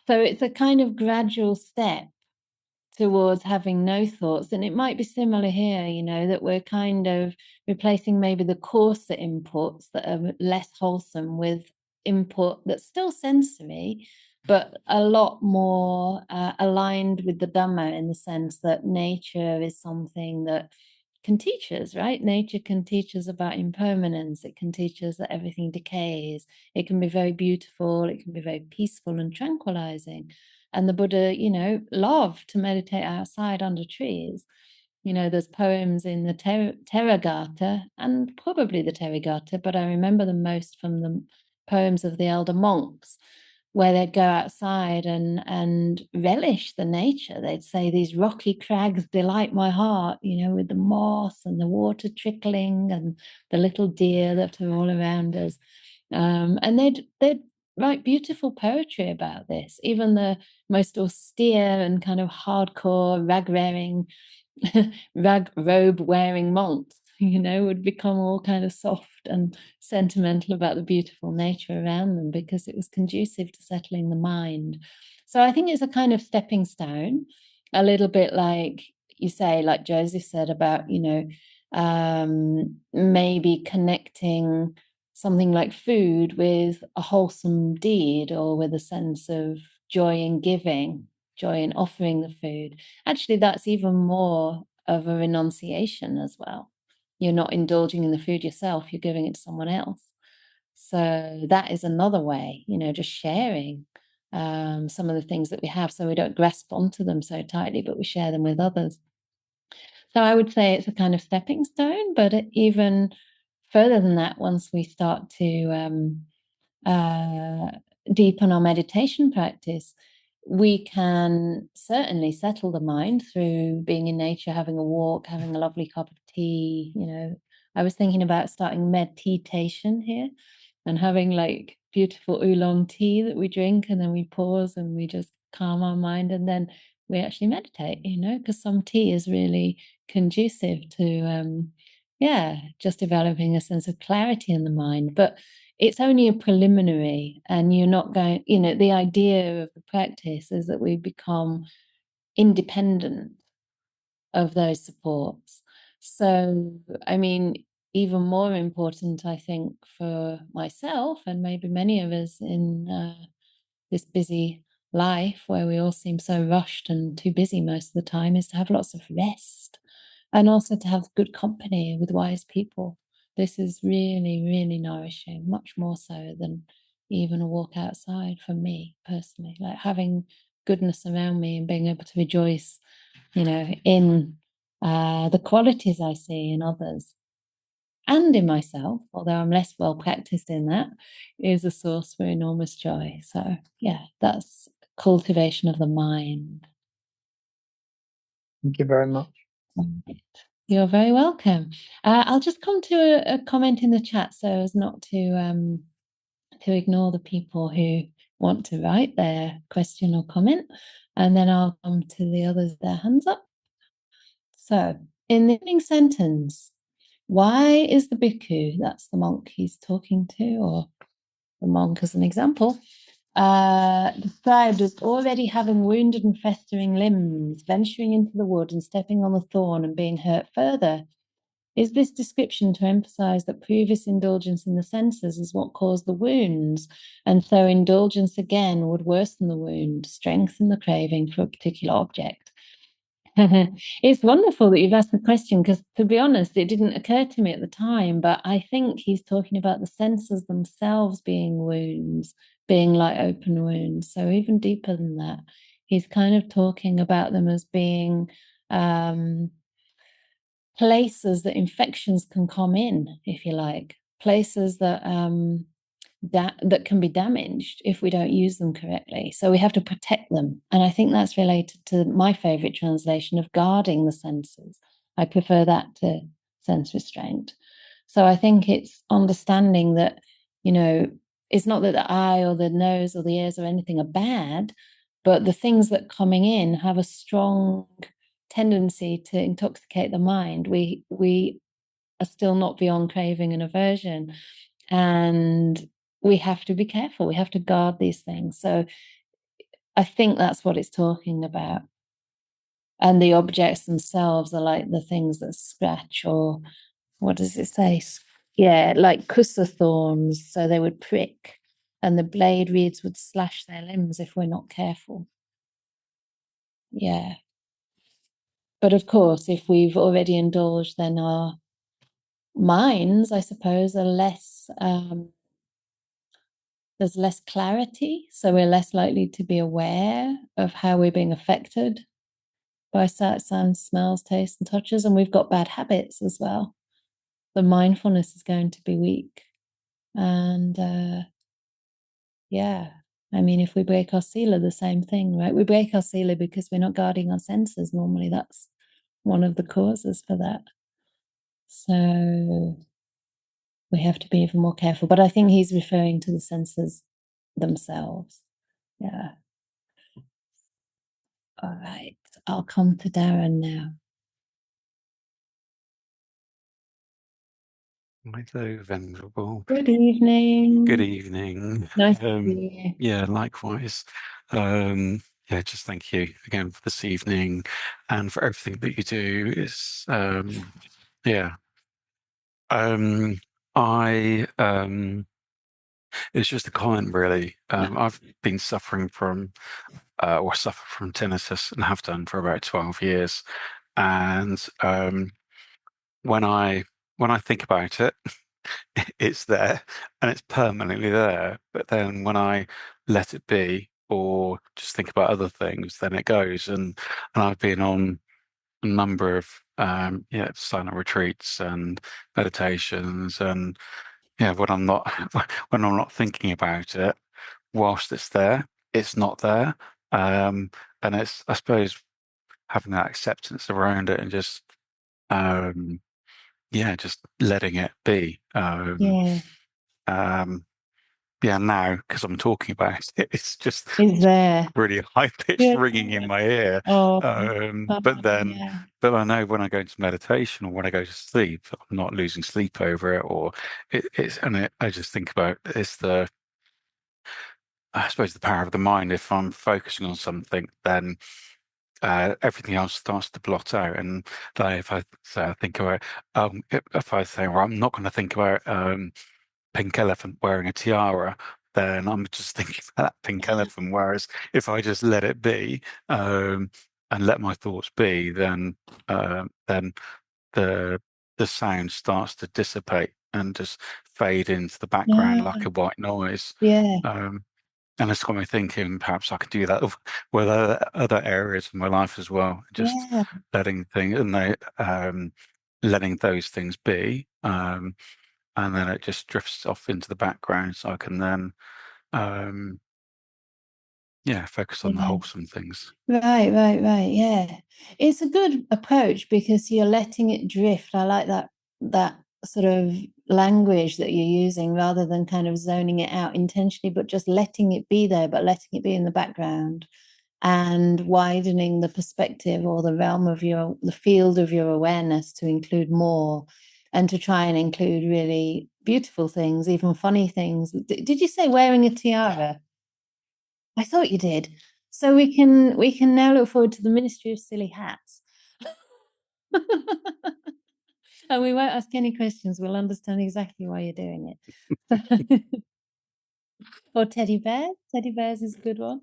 So it's a kind of gradual step towards having no thoughts. And it might be similar here, you know, that we're kind of replacing maybe the coarser inputs that are less wholesome with input that's still sensory, but a lot more aligned with the Dhamma, in the sense that nature is something that can teach us, right? Nature can teach us about impermanence. It can teach us that everything decays. It can be very beautiful. It can be very peaceful and tranquilizing. And the Buddha, you know, loved to meditate outside under trees. You know, there's poems in the Therigatha and probably the Therigatha, but I remember them most from the poems of the elder monks, where they'd go outside and relish the nature. They'd say, these rocky crags delight my heart, you know, with the moss and the water trickling and the little deer that are all around us. And they'd write beautiful poetry about this. Even the most austere and kind of hardcore rag robe wearing monks, you know, would become all kind of soft and sentimental about the beautiful nature around them, because it was conducive to settling the mind. So I think it's a kind of stepping stone, a little bit like you say, like Joseph said about, you know, maybe connecting something like food with a wholesome deed, or with a sense of joy in giving, joy in offering the food. Actually, that's even more of a renunciation as well. You're not indulging in the food yourself, you're giving it to someone else. So that is another way, you know, just sharing some of the things that we have, so we don't grasp onto them so tightly, but we share them with others. So I would say it's a kind of stepping stone, but even further than that, once we start to deepen our meditation practice, we can certainly settle the mind through being in nature, having a walk, having a lovely cup of tea. You know, I was thinking about starting meditation here and having like beautiful oolong tea that we drink, and then we pause and we just calm our mind, and then we actually meditate, you know, because some tea is really conducive to just developing a sense of clarity in the mind. But it's only a preliminary, and you're not going, you know, the idea of the practice is that we become independent of those supports. So, I mean, even more important, I think, for myself and maybe many of us in this busy life, where we all seem so rushed and too busy most of the time, is to have lots of rest and also to have good company with wise people. This is really, really nourishing, much more so than even a walk outside for me personally. Like having goodness around me and being able to rejoice, in the qualities I see in others and in myself, although I'm less well practiced in that, is a source for enormous joy. So yeah, that's cultivation of the mind. Thank you very much. You're very welcome. I'll just come to a comment in the chat so as not to ignore the people who want to write their question or comment, and then I'll come to the others with their hands up. So, in the opening sentence, why is the bhikkhu, that's the monk he's talking to, or the monk as an example, described as already having wounded and festering limbs, venturing into the wood and stepping on the thorn and being hurt further? Is this description to emphasize that previous indulgence in the senses is what caused the wounds, and so indulgence again would worsen the wound, strengthen the craving for a particular object? It's wonderful that you've asked the question, because to be honest, it didn't occur to me at the time, but I think he's talking about the senses themselves being wounds, being like open wounds. So even deeper than that, he's kind of talking about them as being places that infections can come in, if you like, places that that can be damaged if we don't use them correctly. So we have to protect them. And I think that's related to my favorite translation of guarding the senses. I prefer that to sense restraint. So I think it's understanding that, it's not that the eye or the nose or the ears or anything are bad, but the things that coming in have a strong tendency to intoxicate the mind. We are still not beyond craving and aversion, and we have to be careful. We have to guard these things. So I think that's what it's talking about. And the objects themselves are like the things that scratch, or what does it say? Yeah, like kusa thorns. So they would prick, and the blade reeds would slash their limbs if we're not careful. Yeah. But of course, if we've already indulged, then our minds, I suppose, are less, there's less clarity. So we're less likely to be aware of how we're being affected by sight, sounds, smells, tastes, and touches. And we've got bad habits as well. The mindfulness is going to be weak. And yeah, I mean, if we break our sila, the same thing, right? We break our sila because we're not guarding our senses. Normally, that's one of the causes for that. So we have to be even more careful. But I think he's referring to the senses themselves. Yeah. All right. I'll come to Darren now. Hello, Venerable. Good evening. Good evening. Nice to see you. Yeah, likewise. Just thank you again for this evening and for everything that you do. It's just a comment really. I've been suffering from or suffer from tinnitus and have done for about 12 years. And when I think about it, it's there and it's permanently there. But then when I let it be or just think about other things, then it goes. And I've been on a number of silent retreats and meditations, and when I'm not thinking about it, whilst it's there, it's not there. And it's, I suppose, having that acceptance around it and just just letting it be. Now, because I'm talking about it, it's just there. really high-pitched ringing in my ear. But I know when I go into meditation or when I go to sleep, I'm not losing sleep over it, or I just think about I suppose the power of the mind. If I'm focusing on something, then everything else starts to blot out. And like if I think about, if I say, well, I'm not going to think about pink elephant wearing a tiara, then I'm just thinking about that pink elephant. Whereas if I just let it be and let my thoughts be, then the sound starts to dissipate and just fade into the background like a white noise. Yeah. And it's got me thinking perhaps I could do that with other areas of my life as well. Just letting things letting those things be, and then it just drifts off into the background, so I can then focus on the wholesome things. Right. Yeah, it's a good approach because you're letting it drift. I like that sort of language that you're using, rather than kind of zoning it out intentionally, but just letting it be there, but letting it be in the background, and widening the perspective or the realm of the field of your awareness to include more, and to try and include really beautiful things, even funny things. Did you say wearing a tiara? I thought you did. So we can now look forward to the Ministry of Silly Hats. And we won't ask any questions. We'll understand exactly why you're doing it. Or teddy bears. Teddy bears is a good one.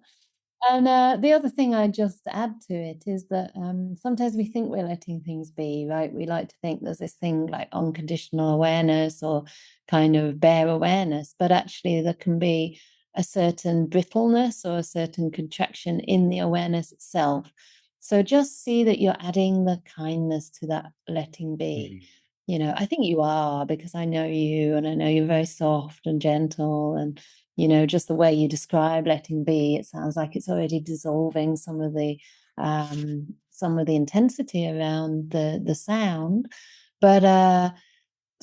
And the other thing I'd just add to it is that sometimes we think we're letting things be, right? We like to think there's this thing like unconditional awareness or kind of bare awareness, but actually there can be a certain brittleness or a certain contraction in the awareness itself. So just see that you're adding the kindness to that letting be. You know, I think you are, because I know you, and I know you're very soft and gentle, and you know, just the way you describe letting be, it sounds like it's already dissolving some of the intensity around the sound. But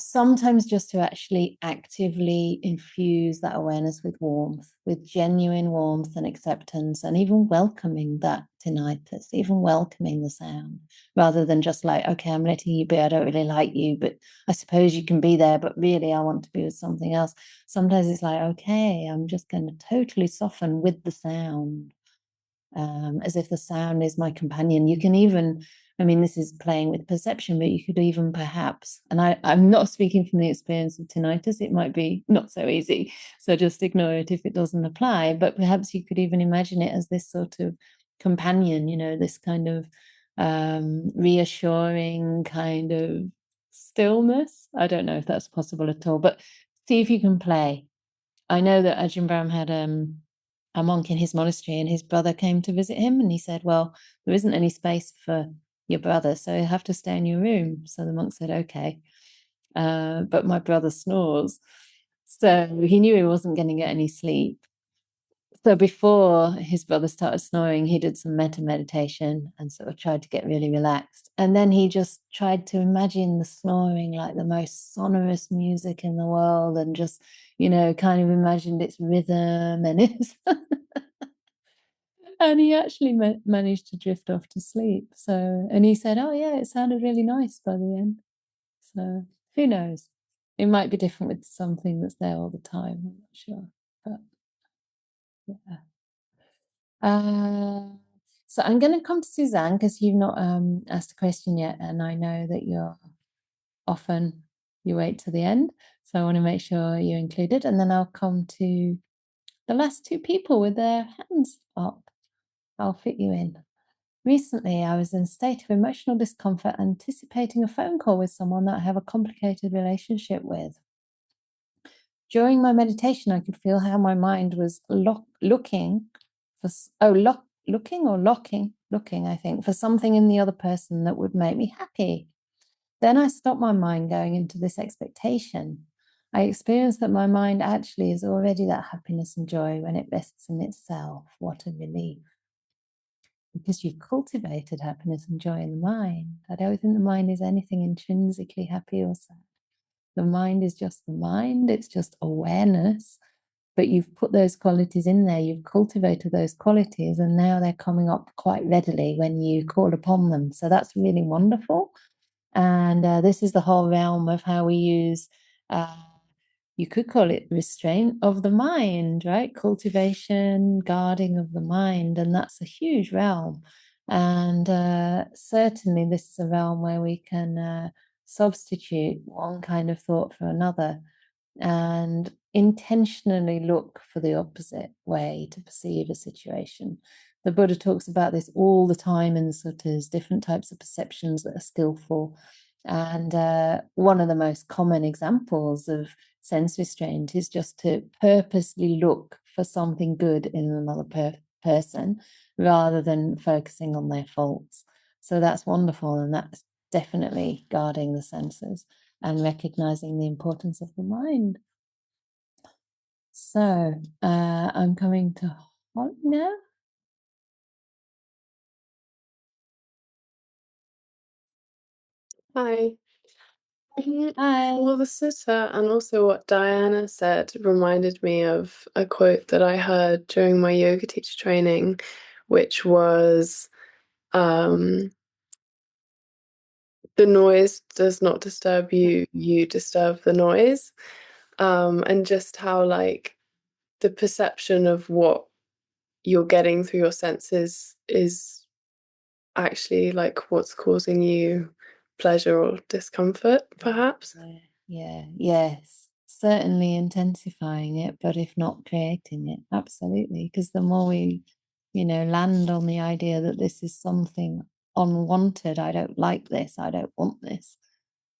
sometimes just to actually actively infuse that awareness with warmth, with genuine warmth and acceptance, and even welcoming that tinnitus, even welcoming the sound, rather than just like, okay, I'm letting you be, I don't really like you, but I suppose you can be there, but really I want to be with something else. Sometimes it's like, okay, I'm just going to totally soften with the sound, as if the sound is my companion. You can even, I mean, this is playing with perception, but you could even perhaps, and I'm not speaking from the experience of tinnitus, it might be not so easy, so just ignore it if it doesn't apply, but perhaps you could even imagine it as this sort of companion, you know, this kind of reassuring kind of stillness. I don't know if that's possible at all, but see if you can play. I know that Ajahn Brahm had a monk in his monastery, and his brother came to visit him, and he said, well, there isn't any space for your brother, so you have to stay in your room. So the monk said, okay, but my brother snores. So he knew he wasn't going to get any sleep. So before his brother started snoring, he did some metta meditation and sort of tried to get really relaxed. And then he just tried to imagine the snoring like the most sonorous music in the world, and just, you know, kind of imagined its rhythm and its... And he actually managed to drift off to sleep. So, and he said, oh yeah, it sounded really nice by the end. So who knows? It might be different with something that's there all the time. I'm not sure. But yeah. So I'm going to come to Suzanne, because you've not asked a question yet, and I know that you wait to the end, so I want to make sure you're included, and then I'll come to the last two people with their hands up. I'll fit you in. Recently, I was in a state of emotional discomfort, anticipating a phone call with someone that I have a complicated relationship with. During my meditation, I could feel how my mind was looking, I think, for something in the other person that would make me happy. Then I stopped my mind going into this expectation. I experienced that my mind actually is already that happiness and joy when it rests in itself. What a relief. Because you've cultivated happiness and joy in the mind. I don't think the mind is anything intrinsically happy or sad. The mind is just the mind. It's just awareness. But you've put those qualities in there. You've cultivated those qualities, and now they're coming up quite readily when you call upon them. So that's really wonderful. And this is the whole realm of how we use, you could call it restraint of the mind, right? Cultivation, guarding of the mind. And that's a huge realm. And certainly this is a realm where we can substitute one kind of thought for another. And intentionally look for the opposite way to perceive a situation. The Buddha talks about this all the time in the suttas, different types of perceptions that are skillful. And one of the most common examples of sense restraint is just to purposely look for something good in another person rather than focusing on their faults. So that's wonderful, and that's definitely guarding the senses and recognizing the importance of the mind. So I'm coming to Holly now. Hi. Hi. Well, the Sutta and also what Diana said reminded me of a quote that I heard during my yoga teacher training, which was, the noise does not disturb you, you disturb the noise. And just how, like, the perception of what you're getting through your senses is actually like what's causing you pleasure or discomfort, perhaps. Yes, certainly intensifying it, but if not creating it, absolutely. Because the more we, land on the idea that this is something unwanted, I don't like this, I don't want this,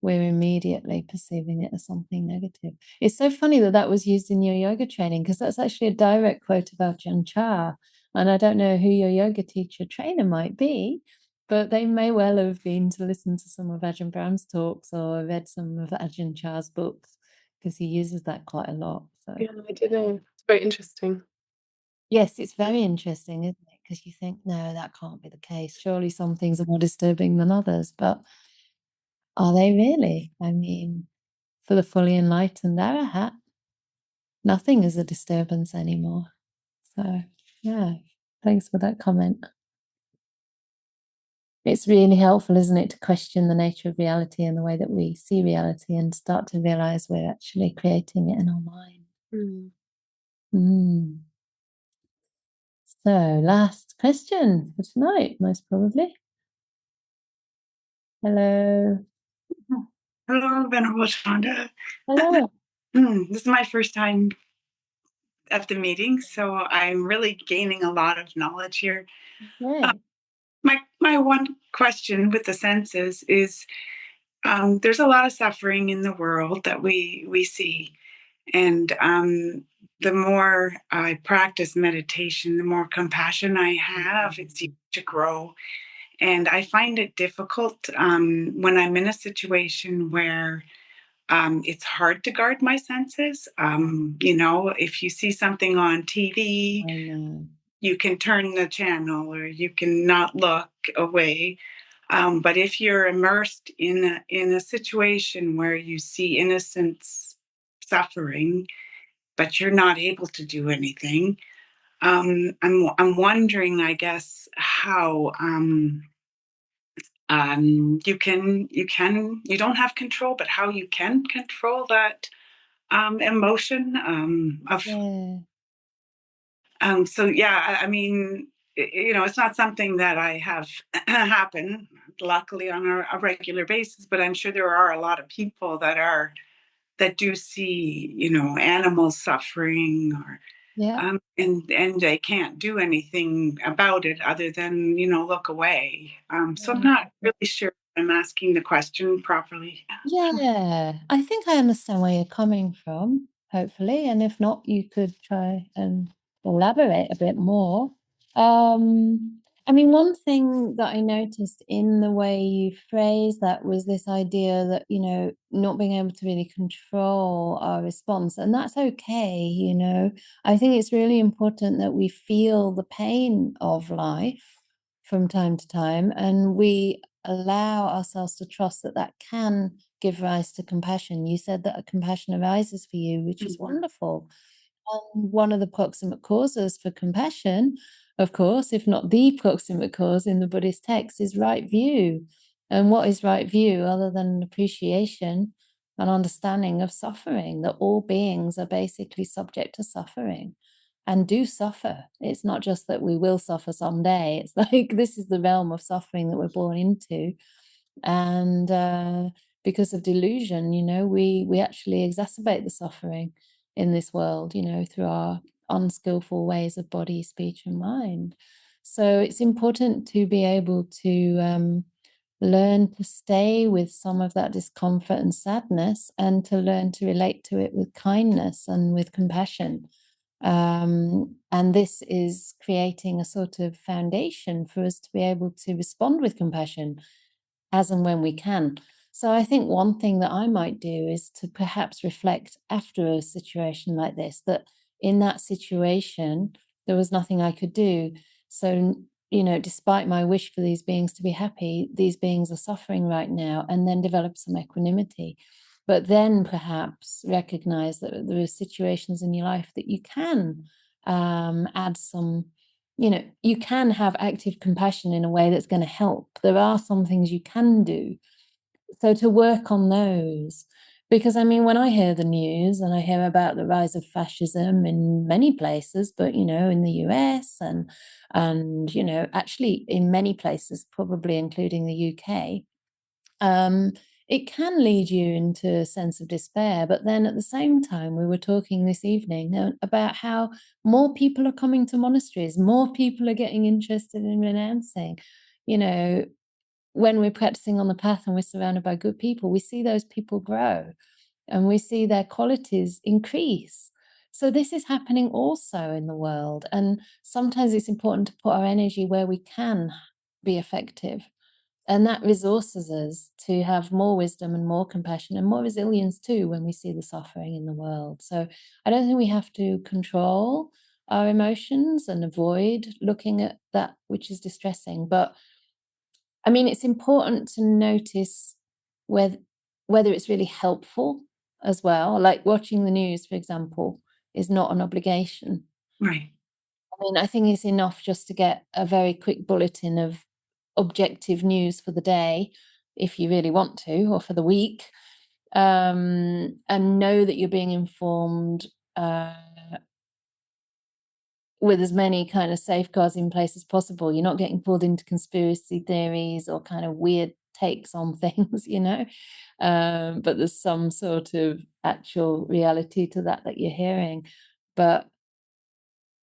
we're immediately perceiving it as something negative. It's so funny that was used in your yoga training, because that's actually a direct quote of Ajahn Chah. And I don't know who your yoga teacher trainer might be, but they may well have been to listen to some of Ajahn Brahm's talks or read some of Ajahn Chah's books, because he uses that quite a lot. So Yeah, I don't know. It's very interesting. yes, it's very interesting, isn't it? Because you think, no, that can't be the case. Surely some things are more disturbing than others, but are they really? I mean, for the fully enlightened arahat, nothing is a disturbance anymore. So yeah, thanks for that comment. It's really helpful, isn't it, to question the nature of reality and the way that we see reality and start to realize we're actually creating it in our mind. So last question for tonight, most probably. Hello. Hello, Venerable Shonda. Hello. This is my first time at the meeting, so I'm really gaining a lot of knowledge here. Right. My one question with the senses is, there's a lot of suffering in the world that we see, and the more I practice meditation, the more compassion I have. It seems to grow, and I find it difficult when I'm in a situation where it's hard to guard my senses. If you see something on TV, you can turn the channel or you can not look away. But if you're immersed in a situation where you see innocents suffering, but you're not able to do anything, I'm wondering, I guess, how you don't have control, but how you can control that emotion of. So yeah, I mean, it's not something that I have happen, luckily, on a regular basis, but I'm sure there are a lot of people that do see, animals suffering, or and they can't do anything about it other than, look away. So I'm not really sure I'm asking the question properly. Yeah, I think I understand where you're coming from, hopefully. And if not, you could try and elaborate a bit more. I mean, one thing that I noticed in the way you phrased that was this idea that, not being able to really control our response. And that's okay. I think it's really important that we feel the pain of life from time to time, and we allow ourselves to trust that can give rise to compassion. You said that a compassion arises for you, which is wonderful. One of the proximate causes for compassion, of course, if not the proximate cause in the Buddhist text, is right view. And what is right view other than an appreciation and understanding of suffering, that all beings are basically subject to suffering and do suffer. It's not just that we will suffer someday. It's like this is the realm of suffering that we're born into. And because of delusion, we actually exacerbate the suffering. in this world, you know, through our unskillful ways of body, speech, and mind. So it's important to be able to learn to stay with some of that discomfort and sadness, and to learn to relate to it with kindness and with compassion. And this is creating a sort of foundation for us to be able to respond with compassion as and when we can. So I think one thing that I might do is to perhaps reflect after a situation like this, that in that situation, there was nothing I could do. So, you know, despite my wish for these beings to be happy, these beings are suffering right now, and then develop some equanimity. But then perhaps recognize that there are situations in your life that you can add some, you know, you can have active compassion in a way that's going to help. There are some things you can do. So to work on those, because I mean, when I hear the news and I hear about the rise of fascism in many places, but, you know, in the US and, you know, actually in many places, probably including the UK, it can lead you into a sense of despair. But then at the same time, we were talking this evening about how more people are coming to monasteries, more people are getting interested in renouncing. You know, when we're practicing on the path and we're surrounded by good people, we see those people grow and we see their qualities increase. So this is happening also in the world. And sometimes it's important to put our energy where we can be effective. And that resources us to have more wisdom and more compassion and more resilience too when we see the suffering in the world. So I don't think we have to control our emotions and avoid looking at that which is distressing. But I mean, it's important to notice whether it's really helpful as well. Like watching the news, for example, is not an obligation. Right. I mean, I think it's enough just to get a very quick bulletin of objective news for the day, if you really want to, or for the week, and know that you're being informed with as many kind of safeguards in place as possible. You're not getting pulled into conspiracy theories or kind of weird takes on things, you know, but there's some sort of actual reality to that you're hearing, but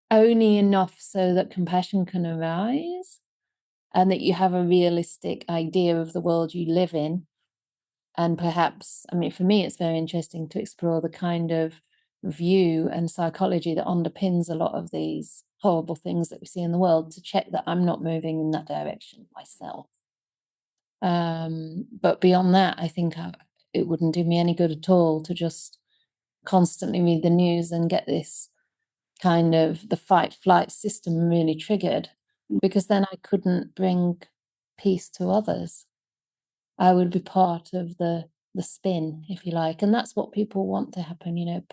only enough so that compassion can arise and that you have a realistic idea of the world you live in. And perhaps, I mean, for me, it's very interesting to explore the kind of view and psychology that underpins a lot of these horrible things that we see in the world, to check that I'm not moving in that direction myself. But beyond that, I think it wouldn't do me any good at all to just constantly read the news and get this kind of the fight-flight system really triggered, because then I couldn't bring peace to others. I would be part of the spin, if you like. And that's what people want to happen, you know,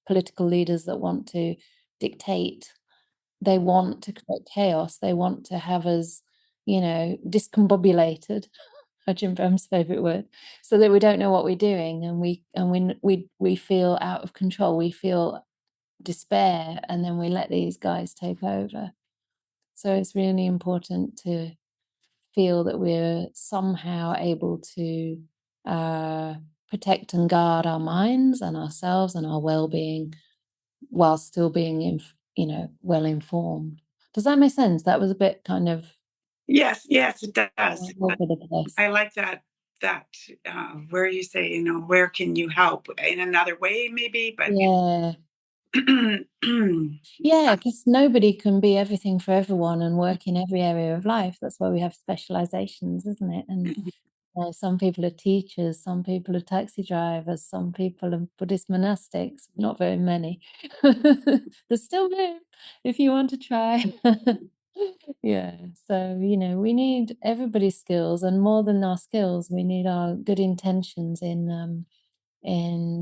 political leaders that want to dictate. They want to create chaos. They want to have us, you know, discombobulated, Jim Brown's favourite word, so that we don't know what we're doing, and we feel out of control. We feel despair, and then we let these guys take over. So it's really important to feel that we're somehow able to protect and guard our minds and ourselves and our well-being while still being, you know, well informed. Does that make sense? That was a bit kind of yes, it does. all over the place. I like that where you say, you know, where can you help in another way, maybe, but Yeah. Yeah, because nobody can be everything for everyone and work in every area of life. That's why we have specializations, isn't it? And some people are teachers, some people are taxi drivers, some people are Buddhist monastics. Not very many. There's still room if you want to try. Yeah, so, you know, we need everybody's skills, and more than our skills, we need our good intentions in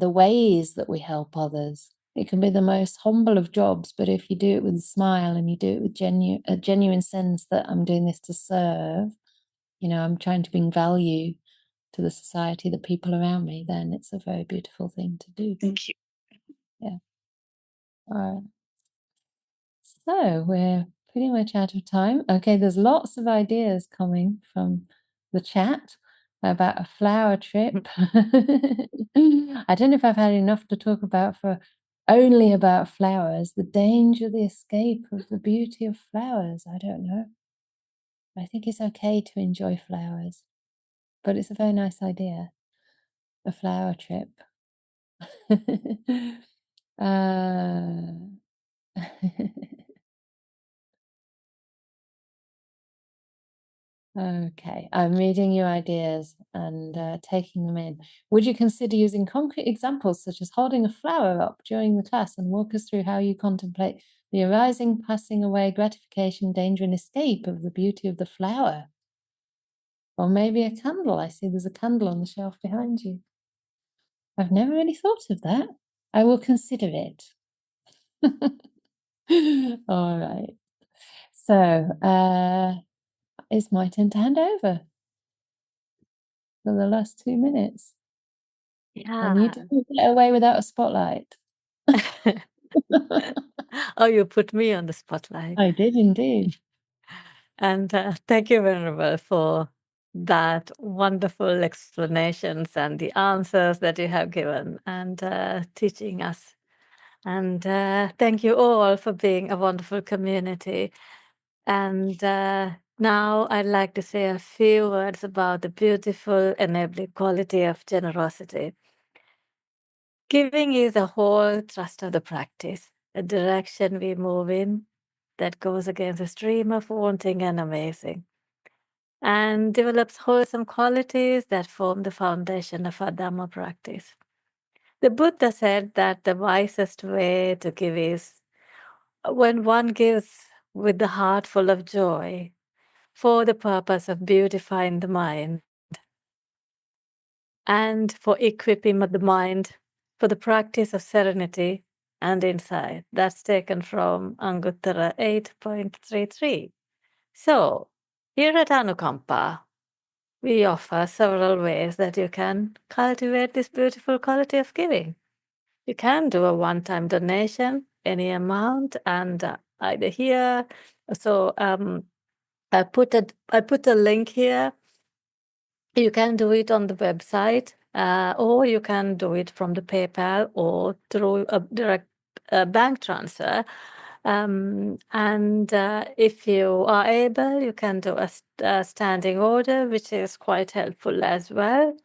the ways that we help others. It can be the most humble of jobs, but if you do it with a smile and you do it with a genuine sense that I'm doing this to serve, you know, I'm trying to bring value to the society, the people around me, then it's a very beautiful thing to do. Thank you. Yeah. All right. So we're pretty much out of time. Okay, there's lots of ideas coming from the chat about a flower trip. I don't know if I've had enough to talk about for only about flowers, the danger, the escape of the beauty of flowers. I don't know. I think it's okay to enjoy flowers, but it's a very nice idea, a flower trip. Okay, I'm reading your ideas and taking them in. Would you consider using concrete examples such as holding a flower up during the class and walk us through how you contemplate the arising, passing away, gratification, danger, and escape of the beauty of the flower? Or maybe a candle. I see there's a candle on the shelf behind you. I've never really thought of that. I will consider it. All right. So, it's my turn to hand over for the last 2 minutes. And you Yeah. didn't get away without a spotlight. Oh, you put me on the spotlight. I did indeed. And thank you, Venerable, for that wonderful explanations and the answers that you have given and teaching us. And thank you all for being a wonderful community. And now I'd like to say a few words about the beautiful enabling quality of generosity. Giving is a whole thrust of the practice, a direction we move in that goes against the stream of wanting and amazing, and develops wholesome qualities that form the foundation of our Dhamma practice. The Buddha said that the wisest way to give is when one gives with the heart full of joy for the purpose of beautifying the mind and for equipping the mind for the practice of serenity and insight. That's taken from Anguttara 8.33. So, here at Anukampa, we offer several ways that you can cultivate this beautiful quality of giving. You can do a one-time donation, any amount, and either here. So I put a link here. You can do it on the website, or you can do it from the PayPal or through a direct bank transfer. And if you are able, you can do a standing order, which is quite helpful as well.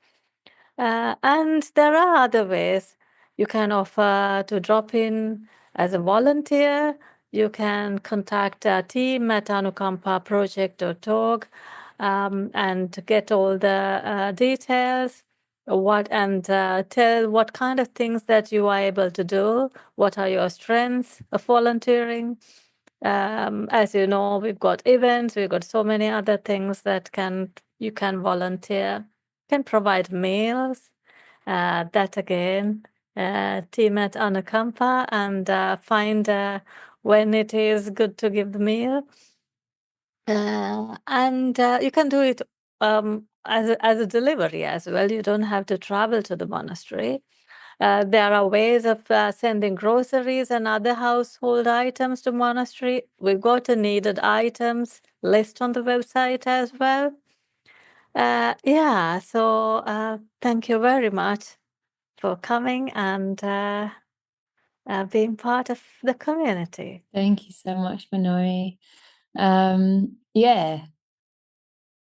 And there are other ways. You can offer to drop in as a volunteer. You can contact our team at anukampaproject.org and get all the details. Tell what kind of things that you are able to do. What are your strengths of volunteering? As you know, we've got events. We've got so many other things that you can volunteer. Can provide meals. That again, team at Anukampa and find when it is good to give the meal. And you can do it as a delivery as well. You don't have to travel to the monastery. There are ways of sending groceries and other household items to monastery. We've got a needed items list on the website as well. So thank you very much for coming and being part of the community. Thank you so much, Minori.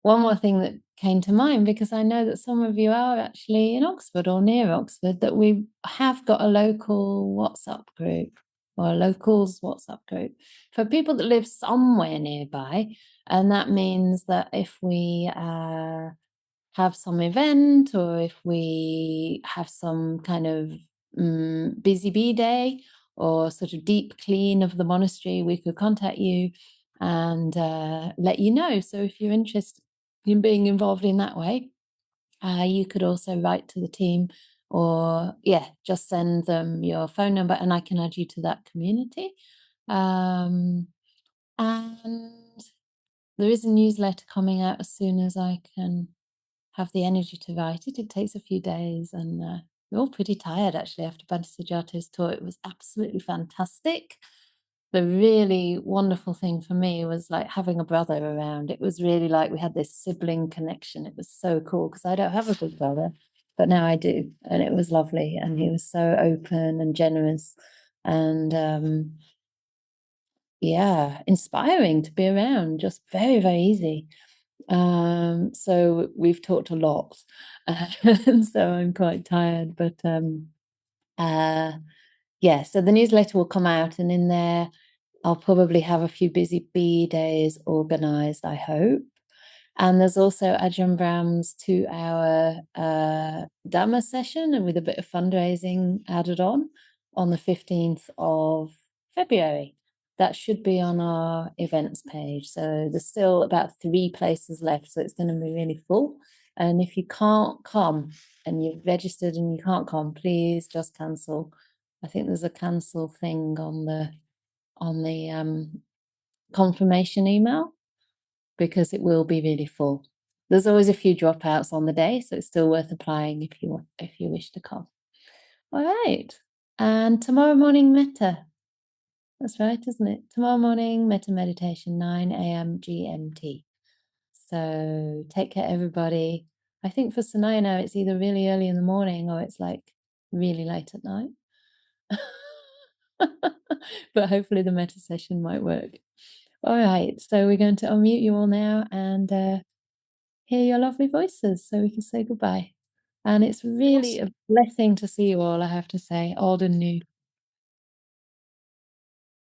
One more thing that came to mind, because I know that some of you are actually in Oxford or near Oxford, that we have got a local WhatsApp group or a locals WhatsApp group for people that live somewhere nearby. And that means that if we have some event or if we have some kind of busy bee day or sort of deep clean of the monastery, we could contact you and let you know. So if you're interested in being involved in that way, you could also write to the team or just send them your phone number and I can add you to that community. And there is a newsletter coming out as soon as I can have the energy to write it. It takes a few days and we're all pretty tired actually after Bhante Sujata's talk. It was absolutely fantastic. The really wonderful thing for me was like having a brother around. It was really like we had this sibling connection. It was so cool because I don't have a big brother, but now I do. And it was lovely. And he was so open and generous and yeah, inspiring to be around, just very, very easy. So we've talked a lot, and so I'm quite tired, but yeah, so the newsletter will come out, and in there I'll probably have a few busy bee days organized, I hope. And there's also Ajahn Brahm's 2-hour Dhamma session, and with a bit of fundraising added on the 15th of February. That should be on our events page. So there's still about 3 places left, so it's going to be really full. And if you can't come and you've registered and you can't come, please just cancel. I think there's a cancel thing on the confirmation email, because it will be really full. There's always a few dropouts on the day, so it's still worth applying if you wish to come. All right. And tomorrow morning, metta. That's right, isn't it? Tomorrow morning, metta meditation, 9 a.m. GMT. So take care, everybody. I think for Sanaya it's either really early in the morning or it's like really late at night. But hopefully the metta session might work. All right, so we're going to unmute you all now and hear your lovely voices so we can say goodbye. And it's really a blessing to see you all, I have to say, old and new.